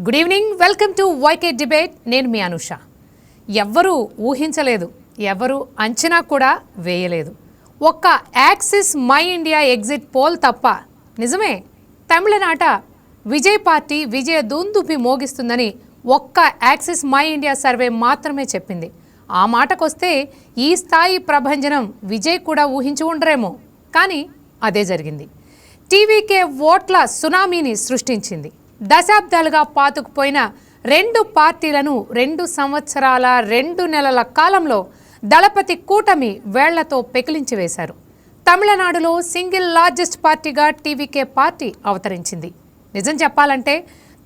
Good evening, welcome to Y K debate. నేను మీ అనుష. ఎవ్వరూ ఊహించలేదు, ఎవరు అంచనా కూడా వేయలేదు. ఒక్క axis my India exit poll తప్ప. నిజమే, తమిళనాట విజయ్ పార్టీ విజయ దుందుపి మోగిస్తుందని ఒక్క యాక్సిస్ మై ఇండియా సర్వే మాత్రమే చెప్పింది. ఆ మాటకొస్తే ఈ స్థాయి ప్రభంజనం విజయ్ కూడా ఊహించి ఉండరేమో, కానీ అదే జరిగింది. టీవీకే ఓట్ల సునామీని సృష్టించింది. దశాబ్దాలుగా పాతుకుపోయిన రెండు పార్టీలను 2 సంవత్సరాల 2 నెలల కాలంలో దళపతి కూటమి వేళ్లతో పెకిలించి వేశారు. తమిళనాడులో సింగిల్ లార్జెస్ట్ పార్టీగా టీవీకే పార్టీ అవతరించింది. నిజం చెప్పాలంటే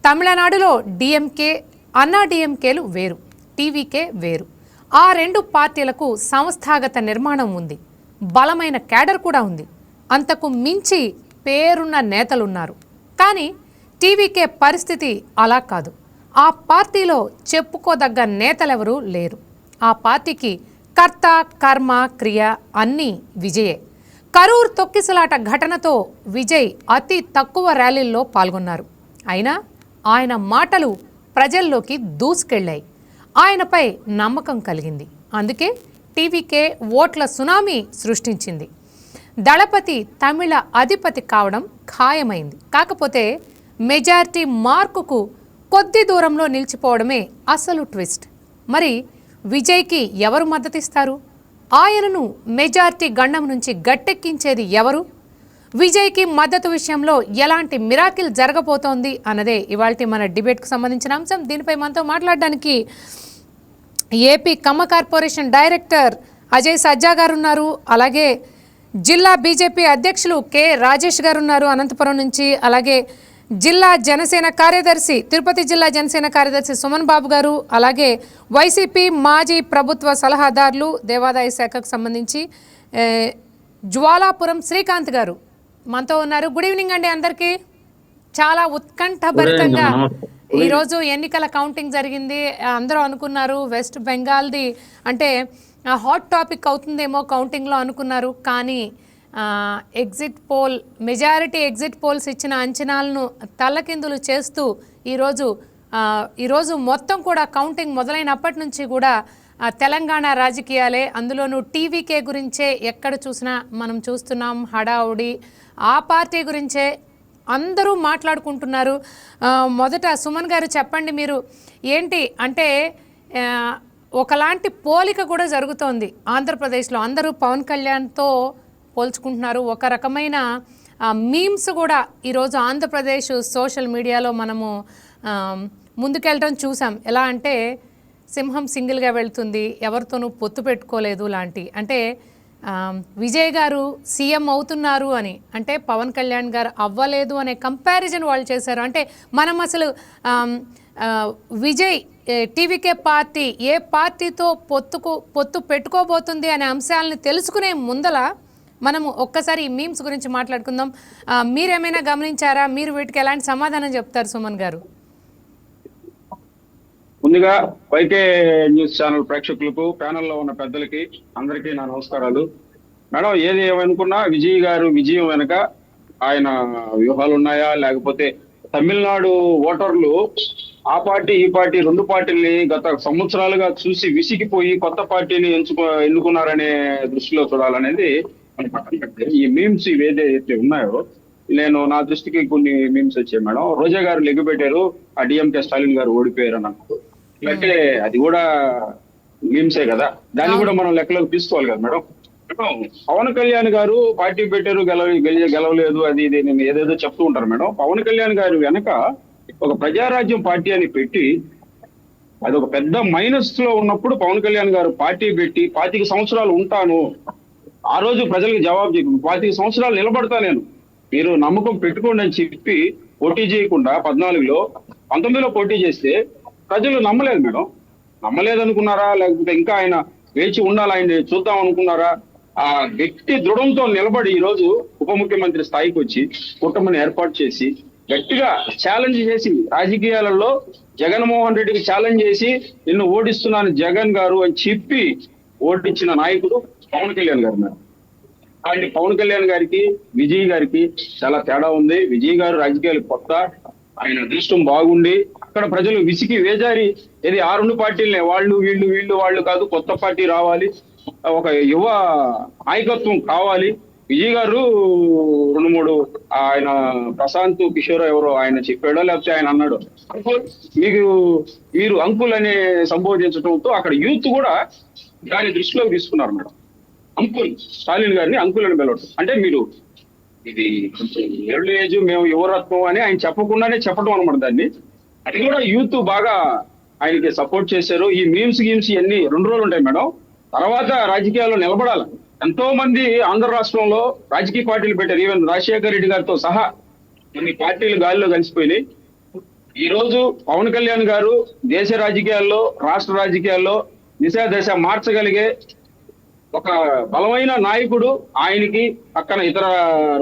తమిళనాడులో డిఎంకే, అన్నా డిఎంకేలు వేరు, టీవీకే వేరు. ఆ 2 పార్టీలకు సంస్థాగత నిర్మాణం ఉంది, బలమైన క్యాడర్ కూడా ఉంది, అంతకు మించి పేరున్న నేతలున్నారు. కానీ టీవీకే పరిస్థితి అలా కాదు. ఆ పార్టీలో చెప్పుకోదగ్గ నేతలెవరూ లేరు. ఆ పార్టీకి కర్త, కర్మ, క్రియ అన్నీ విజయే. కరూర్ తొక్కిసలాట ఘటనతో విజయ్ అతి తక్కువ ర్యాలీల్లో పాల్గొన్నారు. అయినా ఆయన మాటలు ప్రజల్లోకి దూసుకెళ్లాయి. ఆయనపై నమ్మకం కలిగింది. అందుకే టీవీకే ఓట్ల సునామీ సృష్టించింది. దళపతి తమిళ అధిపతి కావడం ఖాయమైంది. కాకపోతే మెజారిటీ మార్కుకు కొద్ది దూరంలో నిలిచిపోవడమే అసలు ట్విస్ట్. మరి విజయ్కి ఎవరు మద్దతిస్తారు? ఆయనను మెజారిటీ గండం నుంచి గట్టెక్కించేది ఎవరు? విజయ్కి మద్దతు విషయంలో ఎలాంటి మిరాకిల్ జరగబోతోంది అన్నదే ఇవాల్టి మన డిబేట్కు సంబంధించిన అంశం. దీనిపై మనతో మాట్లాడడానికి ఏపీ కమ్మ కార్పొరేషన్ డైరెక్టర్ అజయ్ సజ్జా గారు ఉన్నారు. అలాగే జిల్లా బీజేపీ అధ్యక్షులు కె రాజేష్ గారు ఉన్నారు అనంతపురం నుంచి. అలాగే జిల్లా జనసేన కార్యదర్శి, తిరుపతి జిల్లా జనసేన కార్యదర్శి సుమన్ బాబు గారు. అలాగే వైసీపీ మాజీ ప్రభుత్వ సలహాదారులు దేవాదాయ శాఖకు సంబంధించి జ్వాలాపురం శ్రీకాంత్ గారు మనతో ఉన్నారు. గుడ్ ఈవినింగ్ అండి అందరికీ. చాలా ఉత్కంఠభరితంగా ఈరోజు ఎన్నికల కౌంటింగ్ జరిగింది. అందరూ అనుకున్నారు వెస్ట్ బెంగాల్ది అంటే హాట్ టాపిక్ అవుతుందేమో కౌంటింగ్లో అనుకున్నారు. కానీ ఎగ్జిట్ మెజారిటీ ఎగ్జిట్ పోల్స్ ఇచ్చిన అంచనాలను తల్లకిందులు చేస్తూ ఈరోజు మొత్తం కూడా కౌంటింగ్ మొదలైనప్పటి నుంచి కూడా తెలంగాణ రాజకీయాలే, అందులోనూ టీవీకే గురించే ఎక్కడ చూసినా మనం చూస్తున్నాం. హడావుడి ఆ పార్టీ గురించే అందరూ మాట్లాడుకుంటున్నారు. మొదట సుమన్ గారు చెప్పండి, మీరు ఏంటి అంటే ఒకలాంటి పోలిక కూడా జరుగుతోంది ఆంధ్రప్రదేశ్లో. అందరూ పవన్ కళ్యాణ్తో పోల్చుకుంటున్నారు. ఒక రకమైన మీమ్స్ కూడా ఈరోజు ఆంధ్రప్రదేశ్ సోషల్ మీడియాలో మనము ముందుకెళ్ళడం చూసాం. ఎలా అంటే సింహం సింగిల్గా వెళ్తుంది, ఎవరితోనూ పొత్తు పెట్టుకోలేదు లాంటి. అంటే విజయ్ గారు సీఎం అవుతున్నారు అని, అంటే పవన్ కళ్యాణ్ గారు అవ్వలేదు అనే కంపారిజన్ వాళ్ళు చేశారు. అంటే మనం అసలు విజయ్ టీవీకే పార్టీ ఏ పార్టీతో పొత్తు పెట్టుకోబోతుంది అనే అంశాలను తెలుసుకునే ముందల మనము ఒక్కసారి ఈ మీమ్స్ గురించి మాట్లాడుకుందాం. మీరేమైనా గమనించారా? మీరు వీటికి ఎలాంటి సమాధానం చెప్తారు సుమన్ గారు? ముందుగా వైకే న్యూస్ ఛానల్ ప్రేక్షకులకు, ప్యానెల్లో ఉన్న పెద్దలకి అందరికీ నా నమస్కారాలు. మేడం, ఏది ఏమనుకున్నా విజయ్ గారు విజయం వెనక ఆయన వ్యూహాలు ఉన్నాయా, లేకపోతే తమిళనాడు ఓటర్లు ఆ పార్టీ ఈ పార్టీ 2 పార్టీల్ని గత సంవత్సరాలుగా చూసి విసిగిపోయి కొత్త పార్టీని ఎన్నుకున్నారనే దృష్టిలో చూడాలనేది ఈ మీమ్స్ ఏదైతే ఉన్నాయో, నా దృష్టికి కొన్ని మీమ్స్ వచ్చాయి మేడం. రోజా గారు లెగ్గు పెట్టారు, ఆ డిఎంకే స్టాలిన్ గారు ఓడిపోయారు అన్నట్టు. అంటే అది కూడా మీమ్సే కదా, దాన్ని కూడా మనం లెక్కలోకి తీసుకోవాలి కదా మేడం. పవన్ కళ్యాణ్ గారు పార్టీ పెట్టారు, గెలవలేదు, అది ఇది నేను ఏదేదో చెప్తూ ఉంటారు మేడం. పవన్ కళ్యాణ్ గారు వెనక ఒక ప్రజారాజ్యం పార్టీ అని పెట్టి అది ఒక పెద్ద మైనస్ లో ఉన్నప్పుడు పవన్ కళ్యాణ్ గారు పార్టీ పెట్టి 25 సంవత్సరాలు ఉంటాను, ఆ రోజు ప్రజలకు జవాబు చెప్పి 25 సంవత్సరాలు నిలబడతా నేను, మీరు నమ్మకం పెట్టుకోండి అని చెప్పి పోటీ చేయకుండా 14లో 19లో పోటీ చేస్తే ప్రజలు నమ్మలేదు మేడం. నమ్మలేదు అనుకున్నారా, లేకపోతే ఇంకా ఆయన వేచి ఉండాలి, ఆయన చూద్దాం అనుకున్నారా? ఆ గట్టి దృఢంతో నిలబడి ఈ రోజు ఉప ముఖ్యమంత్రి స్థాయికి వచ్చి కూటమిని ఏర్పాటు చేసి గట్టిగా ఛాలెంజ్ చేసి, రాజకీయాలలో జగన్మోహన్ రెడ్డికి ఛాలెంజ్ చేసి నిన్ను ఓడిస్తున్నాను జగన్ గారు అని చెప్పి ఓడించిన నాయకుడు పవన్ కళ్యాణ్ గారు మేడం. అలాంటి పవన్ కళ్యాణ్ గారికి విజయ్ గారికి చాలా తేడా ఉంది. విజయ్ గారు రాజకీయాలు కొత్త, ఆయన అదృష్టం బాగుండి అక్కడ ప్రజలు విసికి వేజారి ఇది ఆ రెండు పార్టీలనే వాళ్ళు వీళ్ళు వీళ్ళు వాళ్ళు కాదు, కొత్త పార్టీ రావాలి, ఒక యువ నాయకత్వం కావాలి. విజయ్ గారు రెండు మూడు ఆయన ప్రశాంత్ కిషోర్ ఎవరో ఆయన చెప్పాడో లేకపోతే ఆయన అన్నాడు, "అంకుల్, మీకు మీరు అంకుల్ అని సంబోధించడంతో అక్కడ యూత్ కూడా దాన్ని దృష్టిలోకి తీసుకున్నారు మేడం. అంకుల్ స్టాలిన్ గారిని అంకుల్ అని పిలవడం అంటే మీరు ఇది కొంచెం ఎర్లీ ఏజ్, మేము యువరత్నం అని ఆయన చెప్పకుండానే చెప్పడం అనమాట. దాన్ని అది కూడా యూత్ బాగా ఆయనకి సపోర్ట్ చేశారు. ఈ మీమ్స్ ఇవన్నీ 2 రోజులు ఉంటాయి మేడం, తర్వాత రాజకీయాల్లో నిలబడాలి. ఎంతో మంది ఆంధ్ర రాష్ట్రంలో రాజకీయ పార్టీలు పెట్టారు, ఈవెన్ రాజశేఖర రెడ్డి గారితో సహా కొన్ని పార్టీలు గాలిలో కలిసిపోయినాయి. ఈ రోజు పవన్ కళ్యాణ్ గారు దేశ రాజకీయాల్లో, రాష్ట్ర రాజకీయాల్లో దశ మార్చగలిగే ఒక బలమైన నాయకుడు. ఆయనకి పక్కన ఇతర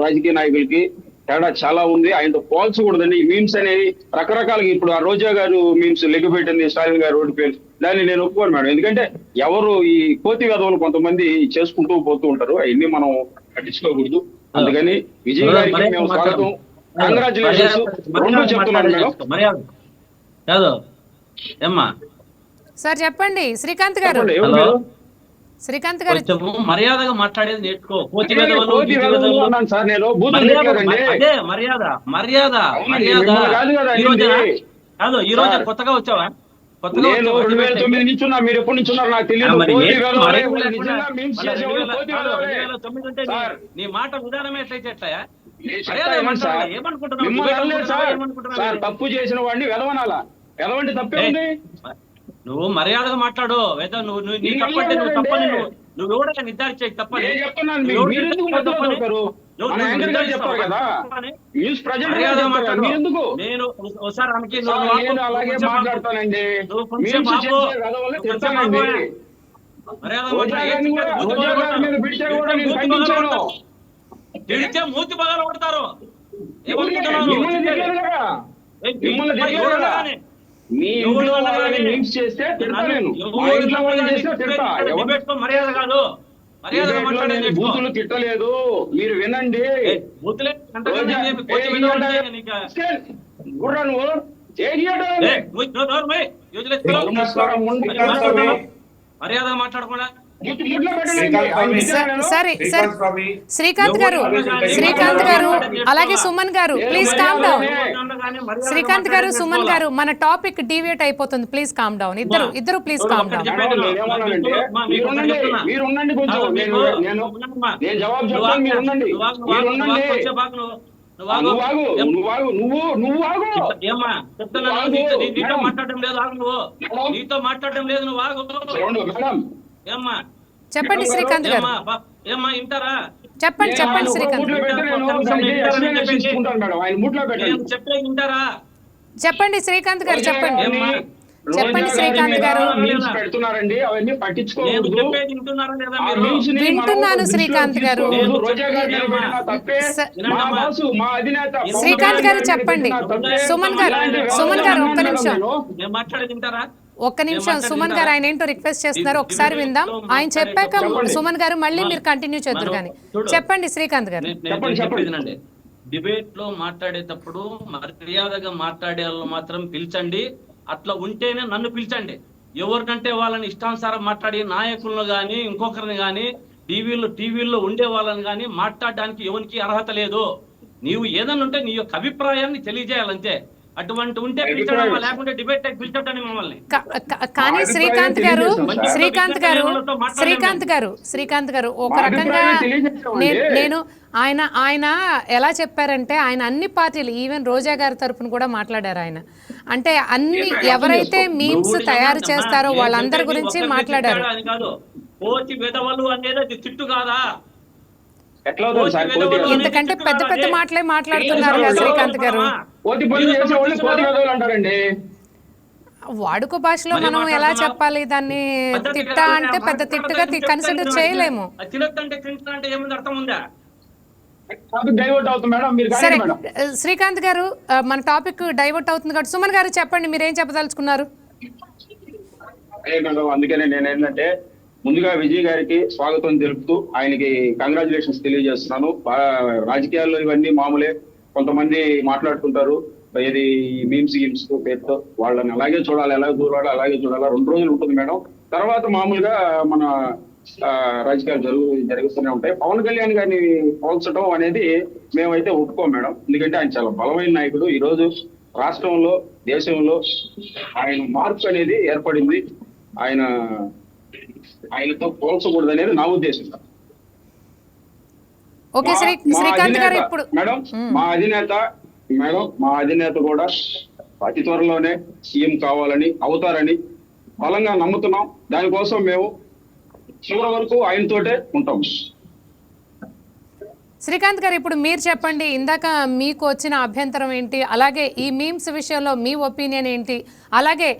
రాజకీయ నాయకులకి తేడా చాలా ఉంది, ఆయనతో పోల్చకూడదండి. ఈ మీమ్స్ అనేవి రకరకాలుగా, ఇప్పుడు ఆ రోజా గారు మీమ్స్ లెగ్గుపెట్టింది స్టాలిన్ గారు రోడ్డు పేరు, దాన్ని నేను ఒప్పుకోను మేడం. ఎందుకంటే ఎవరు ఈ కోతి వెధవలు కొంతమంది చేసుకుంటూ పోతూ ఉంటారు, అవన్నీ మనం పట్టించుకోకూడదు. అందుకని విజయ్ గారికి మేము స్వాగతం, కంగ్రాచులేషన్స్ రెండు చెప్తున్నాను మేడం. కాదు ఏమ్మా సార్ చెప్పండి శ్రీకాంత్ గారు. శ్రీకాంత్ గారు మర్యాదగా మాట్లాడేది నేర్చుకో. అదే మర్యాద మర్యాద మర్యాద. కాదు ఈ రోజు కొత్తగా వచ్చావా? కొత్తగా 2009 నుంచి ఉన్నా, మీరు ఎప్పటి నుంచి ఉన్నారు నాకు తెలియదు. నీ మాట విధానమే ఎట్లయితే తప్పు చేసిన వాడిని వెదవనాలా? వెదవంటే తప్పే ఉంది. నువ్వు మర్యాదగా మాట్లాడు. నువ్వు నీ తప్పంటే నువ్వు తప్పని నువ్వు కూడా నిర్ధారించే తప్పని నేను ఒకసారి అలాగే మాట్లాడతానండి. తిడితే మూతి పగల కొడతారు. మర్యాద కాదు, బూతులు తిట్టలేదు, మీరు వినండి. మర్యాద మాట్లాడకుండా సరే శ్రీకాంత్ గారు, శ్రీకాంత్ గారు అలాగే సుమన్ గారు ప్లీజ్ కామ్ డౌన్. శ్రీకాంత్ గారు, సుమన్ గారు, మన టాపిక్ డివియేట్ అయిపోతుంది, ప్లీజ్ కామ్ డౌన్. ఇద్దరు ప్లీజ్ కామ్ డౌన్. నీతో మాట్లాడడం లేదు, నువ్వు ఆగు. ఏమ్మా చెప్పండి శ్రీకాంత్ గారు. ఏమ్మా ఇంటారా? చెప్పండి శ్రీకాంత్. చెప్పే ఇంటారా? చెప్పండి శ్రీకాంత్ గారు, చెప్పండి శ్రీకాంత్ గారు. వింటున్నాను శ్రీకాంత్ గారు. శ్రీకాంత్ గారు చెప్పండి. సుమన్ గారు ఒక్క నిమిషం, సుమన్ గారు ఆయన ఏంటో రిక్వెస్ట్ చేస్తున్నారు, ఒకసారి విందాం. ఆయన చెప్పాక సుమన్ గారు మళ్ళీ మీరు కంటిన్యూ చేద్దరు కానీ. చెప్పండి శ్రీకాంత్ గారు. డిబేట్ లో మాట్లాడేటప్పుడు మర్యాదగా మాట్లాడే వాళ్ళు మాత్రం పిలిచండి. అట్లా ఉంటేనే నన్ను పిలిచండి. ఎవరికంటే వాళ్ళని ఇష్టానుసారం మాట్లాడి నాయకులను గాని ఇంకొకరిని గాని టీవీల్లో ఉండే వాళ్ళని గాని మాట్లాడడానికి ఎవరికి అర్హత లేదు. నీవు ఏదన్నా ఉంటే నీ యొక్క అభిప్రాయాన్ని తెలియజేయాలంతే. అటువంటి ఉంటే పిలిచడం, లేకుంటే డిబేట్ పిలిచండి మమ్మల్ని. కానీ శ్రీకాంత్ గారు ఒక రకంగా నేను ఆయన ఎలా చెప్పారంటే, ఆయన అన్ని పార్టీలు ఈవెన్ రోజా గారి తరపున కూడా మాట్లాడారు. ఆయన అంటే అన్ని ఎవరైతే మీమ్స్ తయారు చేస్తారో వాళ్ళందరి గురించి మాట్లాడారు. ఎందుకంటే పెద్ద పెద్ద మాటలే మాట్లాడుతున్నారు కదా శ్రీకాంత్ గారు. వాడుక భాషలో మనం ఎలా చెప్పాలి దాన్ని? తిట్ట అంటే పెద్ద తిట్టుగా కన్సిడర్ చేయలేము. సరే శ్రీకాంత్ గారు, మన టాపిక్ డైవర్ట్ అవుతుంది కాబట్టి సుమన్ గారు చెప్పండి, మీరేం చెప్పదలుచుకున్నారు? అందుకనే నేనేంటంటే ముందుగా విజయ్ గారికి స్వాగతం తెలుపుతూ ఆయనకి కంగ్రాచులేషన్స్ తెలియజేస్తున్నాను. రాజకీయాల్లో ఇవన్నీ మామూలే, కొంతమంది మాట్లాడుతుంటారు, ఏది మీమ్స్ గేమ్స్ పేరుతో వాళ్ళని అలాగే చూడాలి, అలాగే చూడాలి 2 రోజులు ఉంటుంది మేడం. తర్వాత మామూలుగా మన రాజకీయాలు జరుగుతూనే ఉంటాయి. పవన్ కళ్యాణ్ గారిని పోల్చడం అనేది మేమైతే ఒప్పుకోం మేడం. ఎందుకంటే ఆయన చాలా బలమైన నాయకుడు. ఈ రోజు రాష్ట్రంలో, దేశంలో ఆయన మార్పు అనేది ఏర్పడింది. ఆయనతో పోల్చకూడదు అనేది నా ఉద్దేశం. ఓకే శ్రీకాంత్ గారు, ఇప్పుడు మేడం మా అధినేత కూడా అతి త్వరలోనే సీఎం అవుతారని బలంగా నమ్ముతున్నాం. దానికోసం మేము చివరి వరకు ఆయనతోటే ఉంటాం. శ్రీకాంత్ గారు, ఇప్పుడు మీరు చెప్పండి, ఇందాక మీకు వచ్చిన అభ్యంతరం ఏంటి, అలాగే ఈ మీమ్స్ విషయంలో మీ ఒపీనియన్ ఏంటి, అలాగే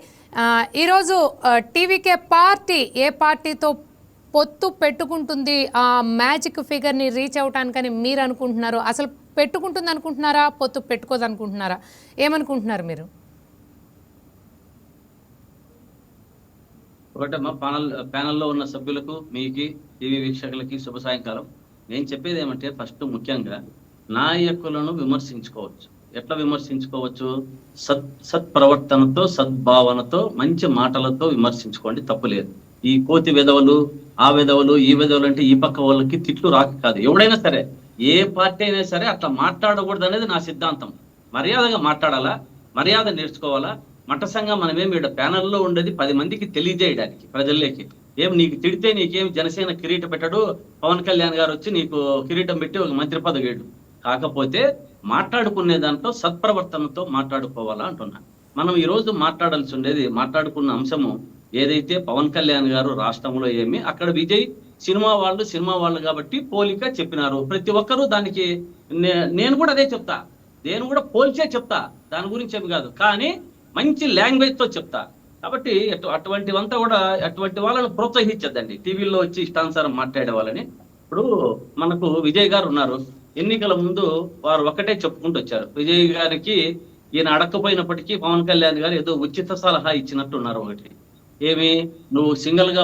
ఈరోజు టీవీకే పార్టీ ఏ పార్టీతో పొత్తు పెట్టుకుంటుంది ఆ మ్యాజిక్ ఫిగర్ని రీచ్ అవటానికని మీరు అనుకుంటున్నారు? అసలు పెట్టుకుంటుంది అనుకుంటున్నారా, పొత్తు పెట్టుకోదు అనుకుంటున్నారా, ఏమనుకుంటున్నారు మీరు? ఒకటమ్మా, ప్యానల్లో ఉన్న సభ్యులకు, మీకు, టీవీ వీక్షకులకి శుభ సాయంకాలం. నేను చెప్పేది ఏమంటే, ఫస్ట్ ముఖ్యంగా నాయకులను విమర్శించుకోవచ్చు. ఎట్లా విమర్శించుకోవచ్చు? సత్ప్రవర్తనతో, సద్భావనతో, మంచి మాటలతో విమర్శించుకోండి, తప్పులేదు. ఈ కోతి విధవలు, ఆ విధవలు, ఈ విధవలు అంటే ఈ పక్క వాళ్ళకి తిట్లు రాక కాదు. ఎవడైనా సరే, ఏ పార్టీ అయినా సరే అట్లా మాట్లాడకూడదు అనేది నా సిద్ధాంతం. మర్యాదగా మాట్లాడాలా, మర్యాద నేర్చుకోవాలా. మఠసంగా మనమేమి ఇక్కడ ప్యానల్లో ఉండేది 10 మందికి తెలియజేయడానికి, ప్రజల్లోకి. ఏం నీకు తిడితే నీకేం జనసేన కిరీటం పెట్టాడు, పవన్ కళ్యాణ్ గారు వచ్చి నీకు కిరీటం పెట్టి ఒక మంత్రి పదవి వేయడు. కాకపోతే మాట్లాడుకునే దాంట్లో సత్ప్రవర్తనతో మాట్లాడుకోవాలా అంటున్నా. మనం ఈ రోజు మాట్లాడాల్సి ఉండేది, మాట్లాడుకున్న అంశము ఏదైతే పవన్ కళ్యాణ్ గారు రాష్ట్రంలో ఏమి, అక్కడ విజయ్ సినిమా వాళ్ళు కాబట్టి పోలిక చెప్పినారు. ప్రతి ఒక్కరూ దానికి నేను కూడా అదే చెప్తా, నేను కూడా పోల్చే చెప్తా, దాని గురించి ఏమి కాదు, కానీ మంచి లాంగ్వేజ్ తో చెప్తా. కాబట్టి అటువంటివంతా కూడా అటువంటి వాళ్ళని ప్రోత్సహించద్దండి, టీవీలో వచ్చి ఇష్టానుసారం మాట్లాడే వాళ్ళని. ఇప్పుడు మనకు విజయ్ గారు ఉన్నారు, ఎన్నికల ముందు వారు ఒక్కటే చెప్పుకుంటూ వచ్చారు. విజయ్ గారికి ఈయన అడక్కపోయినప్పటికీ పవన్ కళ్యాణ్ గారు ఏదో ఉచిత సలహా ఇచ్చినట్టు ఉన్నారు. ఒకటి ఏమి, నువ్వు సింగిల్ గా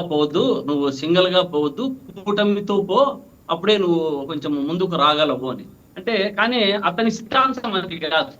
పోవద్దు, కూటమితో పో, అప్పుడే నువ్వు కొంచెం ముందుకు రాగలవు అని. అంటే కానీ అతని సిద్ధాంతం మనకి కాదు.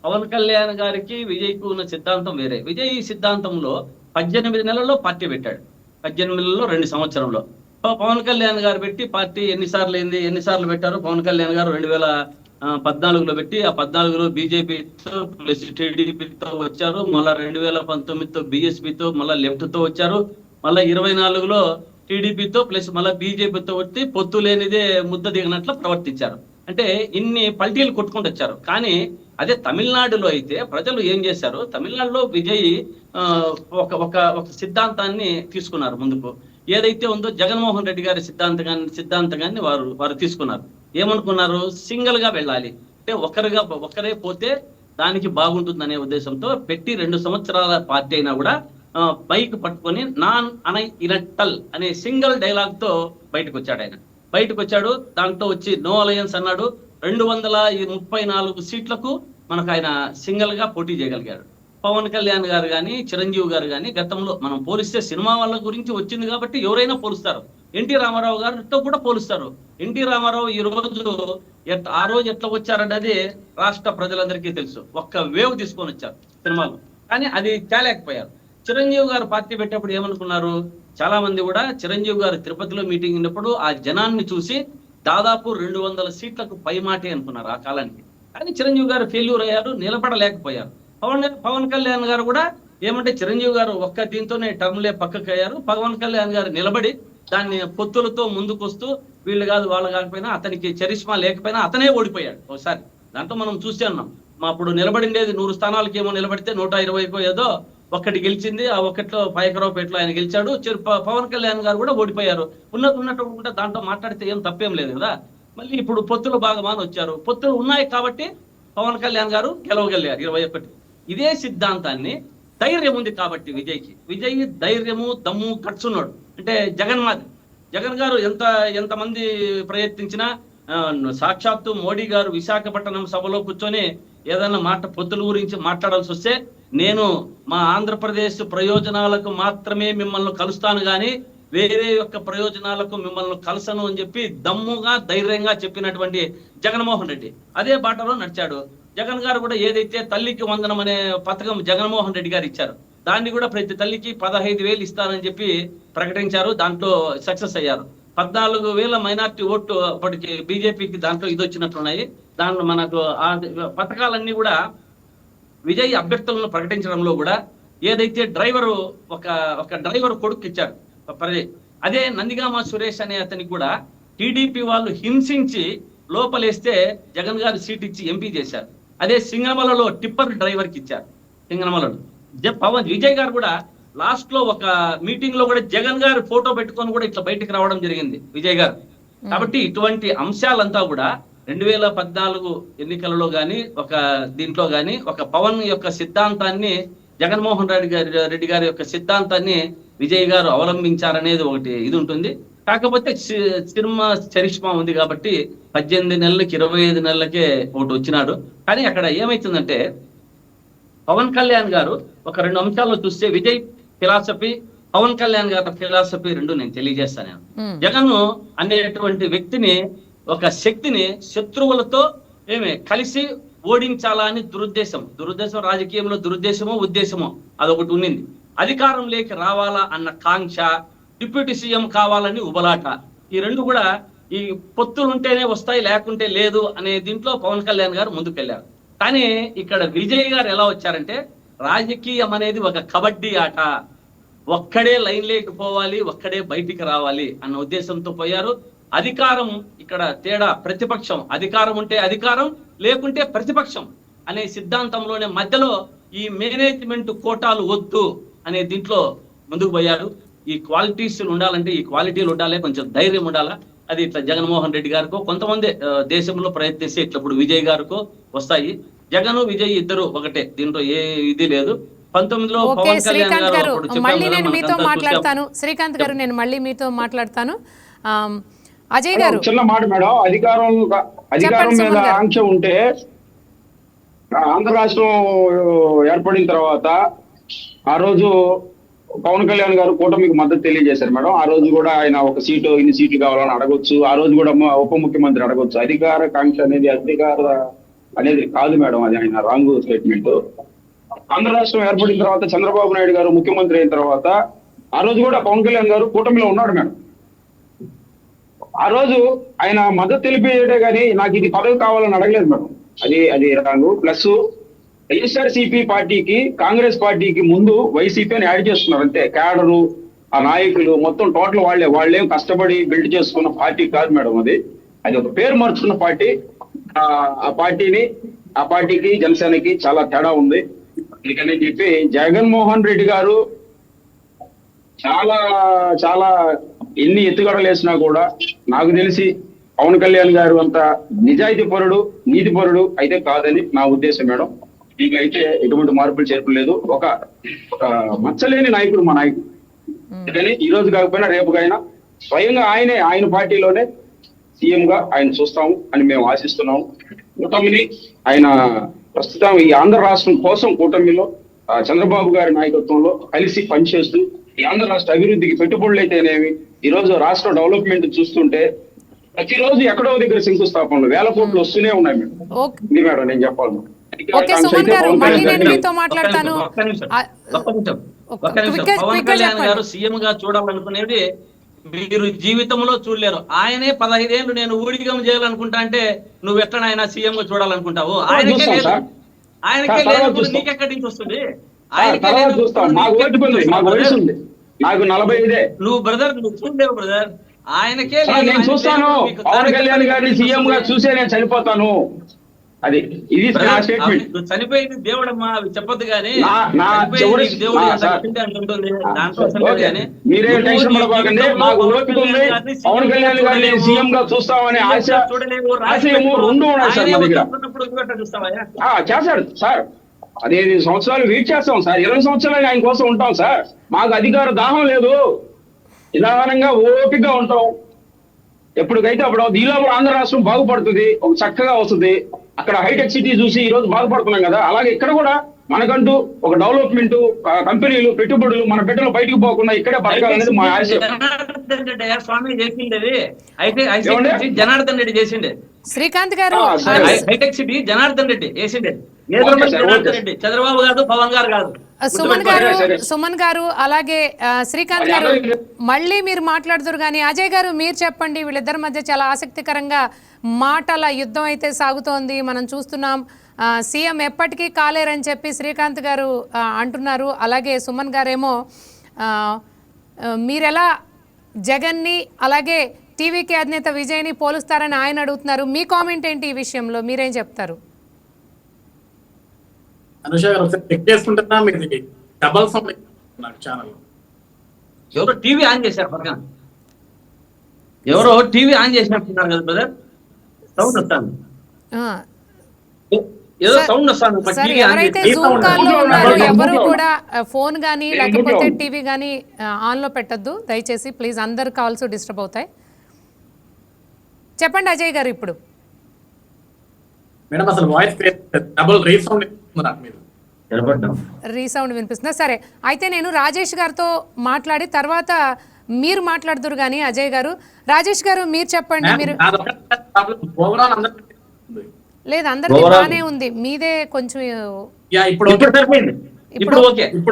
పవన్ కళ్యాణ్ గారికి విజయ్కు ఉన్న సిద్ధాంతం వేరే. విజయ్ సిద్ధాంతంలో 18 నెలల్లో పార్టీ పెట్టాడు, 18 నెలల్లో 2 సంవత్సరంలో. పవన్ కళ్యాణ్ గారు పెట్టి పార్టీ ఎన్నిసార్లు పెట్టారు? పవన్ కళ్యాణ్ గారు 2014లో పెట్టి, ఆ 14లో బీజేపీతో ప్లస్ టీడీపీతో వచ్చారు, మళ్ళా 2019తో బీఎస్పీతో, మళ్ళా లెఫ్ట్ తో వచ్చారు, మళ్ళా 24లో టీడీపీతో ప్లస్ మళ్ళా బీజేపీతో వచ్చి పొత్తు లేనిదే ముద్ద దిగినట్లు ప్రవర్తించారు. అంటే ఇన్ని పల్టీలు కొట్టుకుంటూ వచ్చారు. కానీ అదే తమిళనాడులో అయితే ప్రజలు ఏం చేశారు? తమిళనాడులో విజయ్ ఒక సిద్ధాంతాన్ని తీసుకున్నారు ముందుకు. ఏదైతే ఉందో జగన్మోహన్ రెడ్డి గారి సిద్ధాంతాన్ని వారు తీసుకున్నారు. ఏమనుకున్నారు? సింగిల్ గా వెళ్ళాలి, అంటే ఒకరే పోతే దానికి బాగుంటుందనే ఉద్దేశంతో పెట్టి 2 సంవత్సరాల పార్టీ అయినా కూడా బైక్ పట్టుకొని నాన్ ఇనట్టల్ అనే సింగిల్ డైలాగ్ తో బయటకు వచ్చాడు. దాంట్లో వచ్చి నో అలయన్స్ అన్నాడు. 234 సీట్లకు మనకు ఆయన సింగిల్ గా పోటీ చేయగలిగాడు. పవన్ కళ్యాణ్ గారు కానీ, చిరంజీవి గారు కానీ గతంలో మనం పోలిస్తే సినిమా వాళ్ళ గురించి వచ్చింది కాబట్టి ఎవరైనా పోలుస్తారు. ఎన్టీ రామారావు గారితో కూడా పోలుస్తారు. ఎన్టీ రామారావు ఆ రోజు ఎట్లా వచ్చారన్నది రాష్ట్ర ప్రజలందరికీ తెలుసు. ఒక్క వేవ్ తీసుకొని వచ్చారు సినిమాలో, కానీ అది తేలేకపోయారు. చిరంజీవి గారు పార్టీ పెట్టేప్పుడు ఏమనుకున్నారు? చాలా మంది కూడా చిరంజీవి గారు తిరుపతిలో మీటింగ్ ఉన్నప్పుడు ఆ జనాన్ని చూసి దాదాపు 200 సీట్లకు పైమాటే అనుకున్నారు ఆ కాలానికి. కానీ చిరంజీవి గారు ఫెయిల్యూర్ అయ్యారు, నిలబడలేకపోయారు. పవన్ కళ్యాణ్ గారు కూడా ఏమంటే చిరంజీవి గారు ఒక్క దీంతోనే టర్మ్లే పక్కకు అయ్యారు. పవన్ కళ్యాణ్ గారు నిలబడి దాన్ని పొత్తులతో ముందుకు వస్తూ వీళ్ళు కాదు వాళ్ళు కాకపోయినా, అతనికి చరిష్మా లేకపోయినా అతనే ఓడిపోయాడు ఒకసారి. దాంట్లో మనం చూస్తే ఉన్నాం. అప్పుడు నిలబడిండేది 100 స్థానాలకి ఏమో నిలబడితే 120 ఏదో ఒక్కటి గెలిచింది. ఆ ఒక్కట్లో పాయకరావుపేటలో ఆయన గెలిచాడు. పవన్ కళ్యాణ్ గారు కూడా ఓడిపోయారు. ఉన్నట్టు దాంట్లో మాట్లాడితే ఏం తప్పేం లేదు కదా. మళ్ళీ ఇప్పుడు పొత్తులు బాగా వచ్చారు. పొత్తులు ఉన్నాయి కాబట్టి పవన్ కళ్యాణ్ గారు గెలవగలిగారు 21. ఇదే సిద్ధాంతాన్ని ధైర్యం ఉంది కాబట్టి విజయ్ ధైర్యము, దమ్ము, కట్సున్నాడు. అంటే జగన్ గారు ఎంతమంది ప్రయత్నించినా సాక్షాత్తు మోడీ గారు విశాఖపట్నం సభలో కూర్చొని ఏదైనా పొత్తుల గురించి మాట్లాడాల్సి వస్తే నేను మా ఆంధ్రప్రదేశ్ ప్రయోజనాలకు మాత్రమే మిమ్మల్ని కలుస్తాను కానీ వేరే యొక్క ప్రయోజనాలకు మిమ్మల్ని కలసను అని చెప్పి దమ్ముగా ధైర్యంగా చెప్పినటువంటి జగన్మోహన్ రెడ్డి అదే బాటలో నడిచాడు. జగన్ గారు కూడా ఏదైతే తల్లికి వందనం అనే పథకం జగన్మోహన్ రెడ్డి గారు ఇచ్చారు, దాన్ని కూడా ప్రతి తల్లికి 15,000 ఇస్తారని చెప్పి ప్రకటించారు. దాంట్లో సక్సెస్ అయ్యారు. 14,000 మైనార్టీ ఓట్లు అప్పటికి బీజేపీకి దాంట్లో ఇది వచ్చినట్లున్నాయి. దాంట్లో మనకు ఆ పథకాలన్నీ కూడా విజయ్ అభ్యర్థులను ప్రకటించడంలో కూడా ఏదైతే డ్రైవరు ఒక డ్రైవర్ కొడుకు ఇచ్చారు అదే నందిగామ సురేష్ అనే అతనికి కూడా టీడీపీ వాళ్ళు హింసించి లోపలేస్తే జగన్ గారు సీట్ ఇచ్చి ఎంపీ చేశారు. అదే సింగనమలలో టిప్పర్ డ్రైవర్ కి ఇచ్చారు. సింగనమలలో విజయ్ గారు కూడా లాస్ట్ లో ఒక మీటింగ్ లో కూడా జగన్ గారు ఫోటో పెట్టుకొని కూడా ఇట్లా బయటకు రావడం జరిగింది విజయ్ గారు. కాబట్టి ఇటువంటి అంశాలంతా కూడా 2014 ఎన్నికలలో గాని ఒక దీంట్లో గాని ఒక పవన్ యొక్క సిద్ధాంతాన్ని, జగన్మోహన్ రెడ్డి గారి యొక్క సిద్ధాంతాన్ని విజయ్ గారు అవలంబించారనేది ఒకటి ఇది ఉంటుంది. కాకపోతే సినిమా చరిష్మా ఉంది కాబట్టి 18 నెలలకి 25 నెలలకే ఒకటి వచ్చినాడు. కానీ అక్కడ ఏమైతుందంటే పవన్ కళ్యాణ్ గారు ఒక 2 అంశాల్లో చూస్తే విజయ్ ఫిలాసఫీ, పవన్ కళ్యాణ్ గారి ఫిలాసఫీ రెండు నేను తెలియజేస్తాను. జగన్ అనేటువంటి వ్యక్తిని, ఒక శక్తిని శత్రువులతో కలిసి ఓడించాలా అని దురుద్దేశం రాజకీయంలో దురుద్దేశమో ఉద్దేశమో అదొకటి ఉండింది. అధికారంలోకి రావాలా అన్న కాంక్ష, డిప్యూటీ సీఎం కావాలని ఉబలాట, ఈ రెండు కూడా ఈ పొత్తులు ఉంటేనే వస్తాయి లేకుంటే లేదు అనే దీంట్లో పవన్ కళ్యాణ్ గారు ముందుకెళ్లారు. కానీ ఇక్కడ విజయ్ గారు ఎలా వచ్చారంటే రాజకీయం అనేది ఒక కబడ్డీ ఆట, ఒక్కడే లైన్ లేకపోవాలి, ఒక్కడే బయటికి రావాలి అన్న ఉద్దేశంతో పోయారు. అధికారం ఇక్కడ తేడా, ప్రతిపక్షం, అధికారం ఉంటే అధికారం లేకుంటే ప్రతిపక్షం అనే సిద్ధాంతంలోనే మధ్యలో ఈ మేనేజ్మెంట్ కోటాలు వద్దు అనే దీంట్లో ముందుకు పోయారు. ఈ క్వాలిటీస్ ఉండాలంటే ఈ క్వాలిటీలు ఉండాలి, కొంచెం ధైర్యం ఉండాలా. అది ఇట్లా జగన్మోహన్ రెడ్డి గారికో కొంతమంది దేశంలో ప్రయత్నిస్తే ఇట్లా ఇప్పుడు విజయ్ గారికో వస్తాయి. జగన్ విజయ్ ఇద్దరు ఒకటే, దీంట్లో ఏ ఇది లేదు. 19లో పవన్ కళ్యాణ్ గారు మళ్ళీ నేను మీతో మాట్లాడతాను. శ్రీకాంత్ గారు నేను మళ్ళీ మీతో మాట్లాడతాను. అజయ్ గారు చిన్న మాట మేడం, అధికారం మీద ఆంక్ష ఉంటే ఆంధ్ర రాష్ట్రం ఏర్పడిన తర్వాత ఆ రోజు పవన్ కళ్యాణ్ గారు కూటమికి మద్దతు తెలియజేశారు మేడం. ఆ రోజు కూడా ఆయన ఒక సీటు, ఇన్ని సీట్లు కావాలని అడగొచ్చు. ఆ రోజు కూడా ఉప ముఖ్యమంత్రి అడగొచ్చు. అధికార కాంక్ష అనేది కాదు మేడం, అది ఆయన రాంగ్ స్టేట్మెంట్. ఆంధ్ర రాష్ట్రం ఏర్పడిన తర్వాత చంద్రబాబు నాయుడు గారు ముఖ్యమంత్రి అయిన తర్వాత ఆ రోజు కూడా పవన్ కళ్యాణ్ గారు కూటమిలో ఉన్నాడు మేడం. ఆ రోజు ఆయన మద్దతు తెలిపేయడే కానీ నాకు ఇది పదవి కావాలని అడగలేదు మేడం. అది రాంగ్. ప్లస్ వైఎస్ఆర్సీపీ పార్టీకి, కాంగ్రెస్ పార్టీకి ముందు వైసీపీని యాడ్ చేస్తున్నారు అంతే. క్యాడరు, ఆ నాయకులు మొత్తం టోటల్ వాళ్ళేం కష్టపడి బిల్డ్ చేసుకున్న పార్టీ కాదు మేడం. అది ఒక పేరు మార్చుకున్న పార్టీ. ఆ పార్టీకి జనసేనకి చాలా తేడా ఉంది. అందుకని చెప్పి జగన్మోహన్ రెడ్డి గారు చాలా చాలా ఎన్ని ఎత్తుగడలు వేసినా కూడా నాకు తెలిసి పవన్ కళ్యాణ్ గారు అంత నిజాయితీ పరుడు, నీతి పరుడు అయితే కాదని నా ఉద్దేశం మేడం. దీనికైతే ఎటువంటి మార్పులు చేర్పులు లేదు. ఒక మచ్చలేని నాయకుడు మా నాయకుడు. అందుకని ఈ రోజు కాకపోయినా రేపుకైనా స్వయంగా ఆయన పార్టీలోనే సీఎం గా ఆయన చూస్తాము అని మేము ఆశిస్తున్నాము. కూటమిని ఆయన ప్రస్తుతం ఈ ఆంధ్ర రాష్ట్రం కోసం కూటమిలో చంద్రబాబు గారి నాయకత్వంలో కలిసి పనిచేస్తూ ఈ ఆంధ్ర రాష్ట్ర అభివృద్ధికి పెట్టుబడులు అయితేనేమి, ఈ రోజు రాష్ట్ర డెవలప్మెంట్ చూస్తుంటే ప్రతిరోజు ఎక్కడో దగ్గర శంకుస్థాపనలు 1000 కోట్లు వస్తూనే ఉన్నాయి మేడం. ఇది మేడం నేను చెప్పాలి. పవన్ కళ్యాణ్ గారు సీఎం గా చూడాలనుకునేది మీరు జీవితంలో చూడలేరు. ఆయనే 15 ఏళ్ళు నేను ఊడిగం చేయాలనుకుంటా అంటే నువ్వు ఎట్లా సీఎం గా చూడాలనుకుంటావు? ఆయనకే లేదు, నీకెక్కడి నుంచి వస్తుంది? నాకు 45. నువ్వు బ్రదర్, నువ్వు చూడలేవు బ్రదర్. ఆయనకే నేను చూస్తాను. పవన్ కళ్యాణ్ గారిని సీఎం గా చూసే నేను చనిపోతాను. అది ఇది చనిపోయింది దేవుడమ్మా, అవి చెప్పొద్దు కానీ మీరేం టెన్షన్ పడబాకండి. మాకు ఓపిక ఉంది. పవన్ కళ్యాణ్ గారిని సీఎం గా చూస్తామని ఆశయము రెండు ఉన్నాయి సార్ మా దగ్గర. చేశాడు సార్, 15 సంవత్సరాలు వెయిట్ చేస్తాం సార్. 20 సంవత్సరాలు ఆయన కోసం ఉంటాం సార్. మాకు అధికార దాహం లేదు. నిదానంగా ఓపికగా ఉంటాం. ఎప్పటికైతే అప్పుడు ఈలోపు ఆంధ్ర రాష్ట్రం బాగుపడుతుంది, ఒక చక్కగా వస్తుంది. అక్కడ హైటెక్ సిటీ చూసి ఈ రోజు బాగుపడుతున్నాం కదా, అలాగే ఇక్కడ కూడా మనకంటూ ఒక డెవలప్మెంట్, కంపెనీలు, పెట్టుబడులు మన బిడ్డలు బయటకు పోకుండా ఇక్కడే బతకాలనేది మా ఆశ. జనార్దన్ రెడ్డి స్వామి చేసిండేది ఏమండి? జనార్దన్ రెడ్డి చేసిండే. శ్రీకాంత్ గారు హైటెక్ సిటీ జనార్దన్ రెడ్డి చేసిండే. Okay sir, okay. Reddy Chandrababu garu, Pawan గారు కాదు. సుమన్ గారు అలాగే శ్రీకాంత్ గారు మళ్ళీ మీరు మాట్లాడుతురు కానీ అజయ్ గారు మీరు చెప్పండి. వీళ్ళిద్దరి మధ్య చాలా ఆసక్తికరంగా మాటల యుద్ధం అయితే సాగుతోంది, మనం చూస్తున్నాం. సీఎం ఎప్పటికీ కాలేరని చెప్పి శ్రీకాంత్ గారు అంటున్నారు. అలాగే సుమన్ గారేమో మీరెలా జగన్ని అలాగే టీవీకి అధినేత విజయ్ని పోలుస్తారని ఆయన అడుగుతున్నారు. మీ కామెంట్ ఏంటి ఈ విషయంలో, మీరేం చెప్తారు? అనుష గారు ఒకసారి చెక్ చేసుకుంటున్నా, మీది డబల్ సౌండ్ నాకు ఛానల్. ఎవరో టీవీ ఆన్ చేశారు పక్కన, ఎవరో టీవీ ఆన్ చేసినట్టున్నారు కదా బ్రదర్. సౌండ్ వస్తాను, ఏదో సౌండ్ వస్తాను. ఎవరైతే జూమ్ కాల్లో ఉన్నారో ఎవరు కూడా ఫోన్ గానీ లేకపోతే టీవీ గానీ ఆన్ లో పెట్టద్దు దయచేసి ప్లీజ్. అందరు కాల్స్ డిస్టర్బ్ అవుతాయి. చెప్పండి అజయ్ గారు. ఇప్పుడు మేడం అసలు వాయిస్ డబుల్ రీసౌండ్ నాకు మీరు రీసౌండ్ వినిపిస్తుందా? సరే అయితే నేను రాజేష్ గారితో మాట్లాడి తర్వాత మీరు మాట్లాడుతురు కానీ అజయ్ గారు. రాజేష్ గారు మీరు చెప్పండి. మీరు లేదు అందరికీ బాగానే ఉంది, మీదే కొంచెం ఇప్పుడు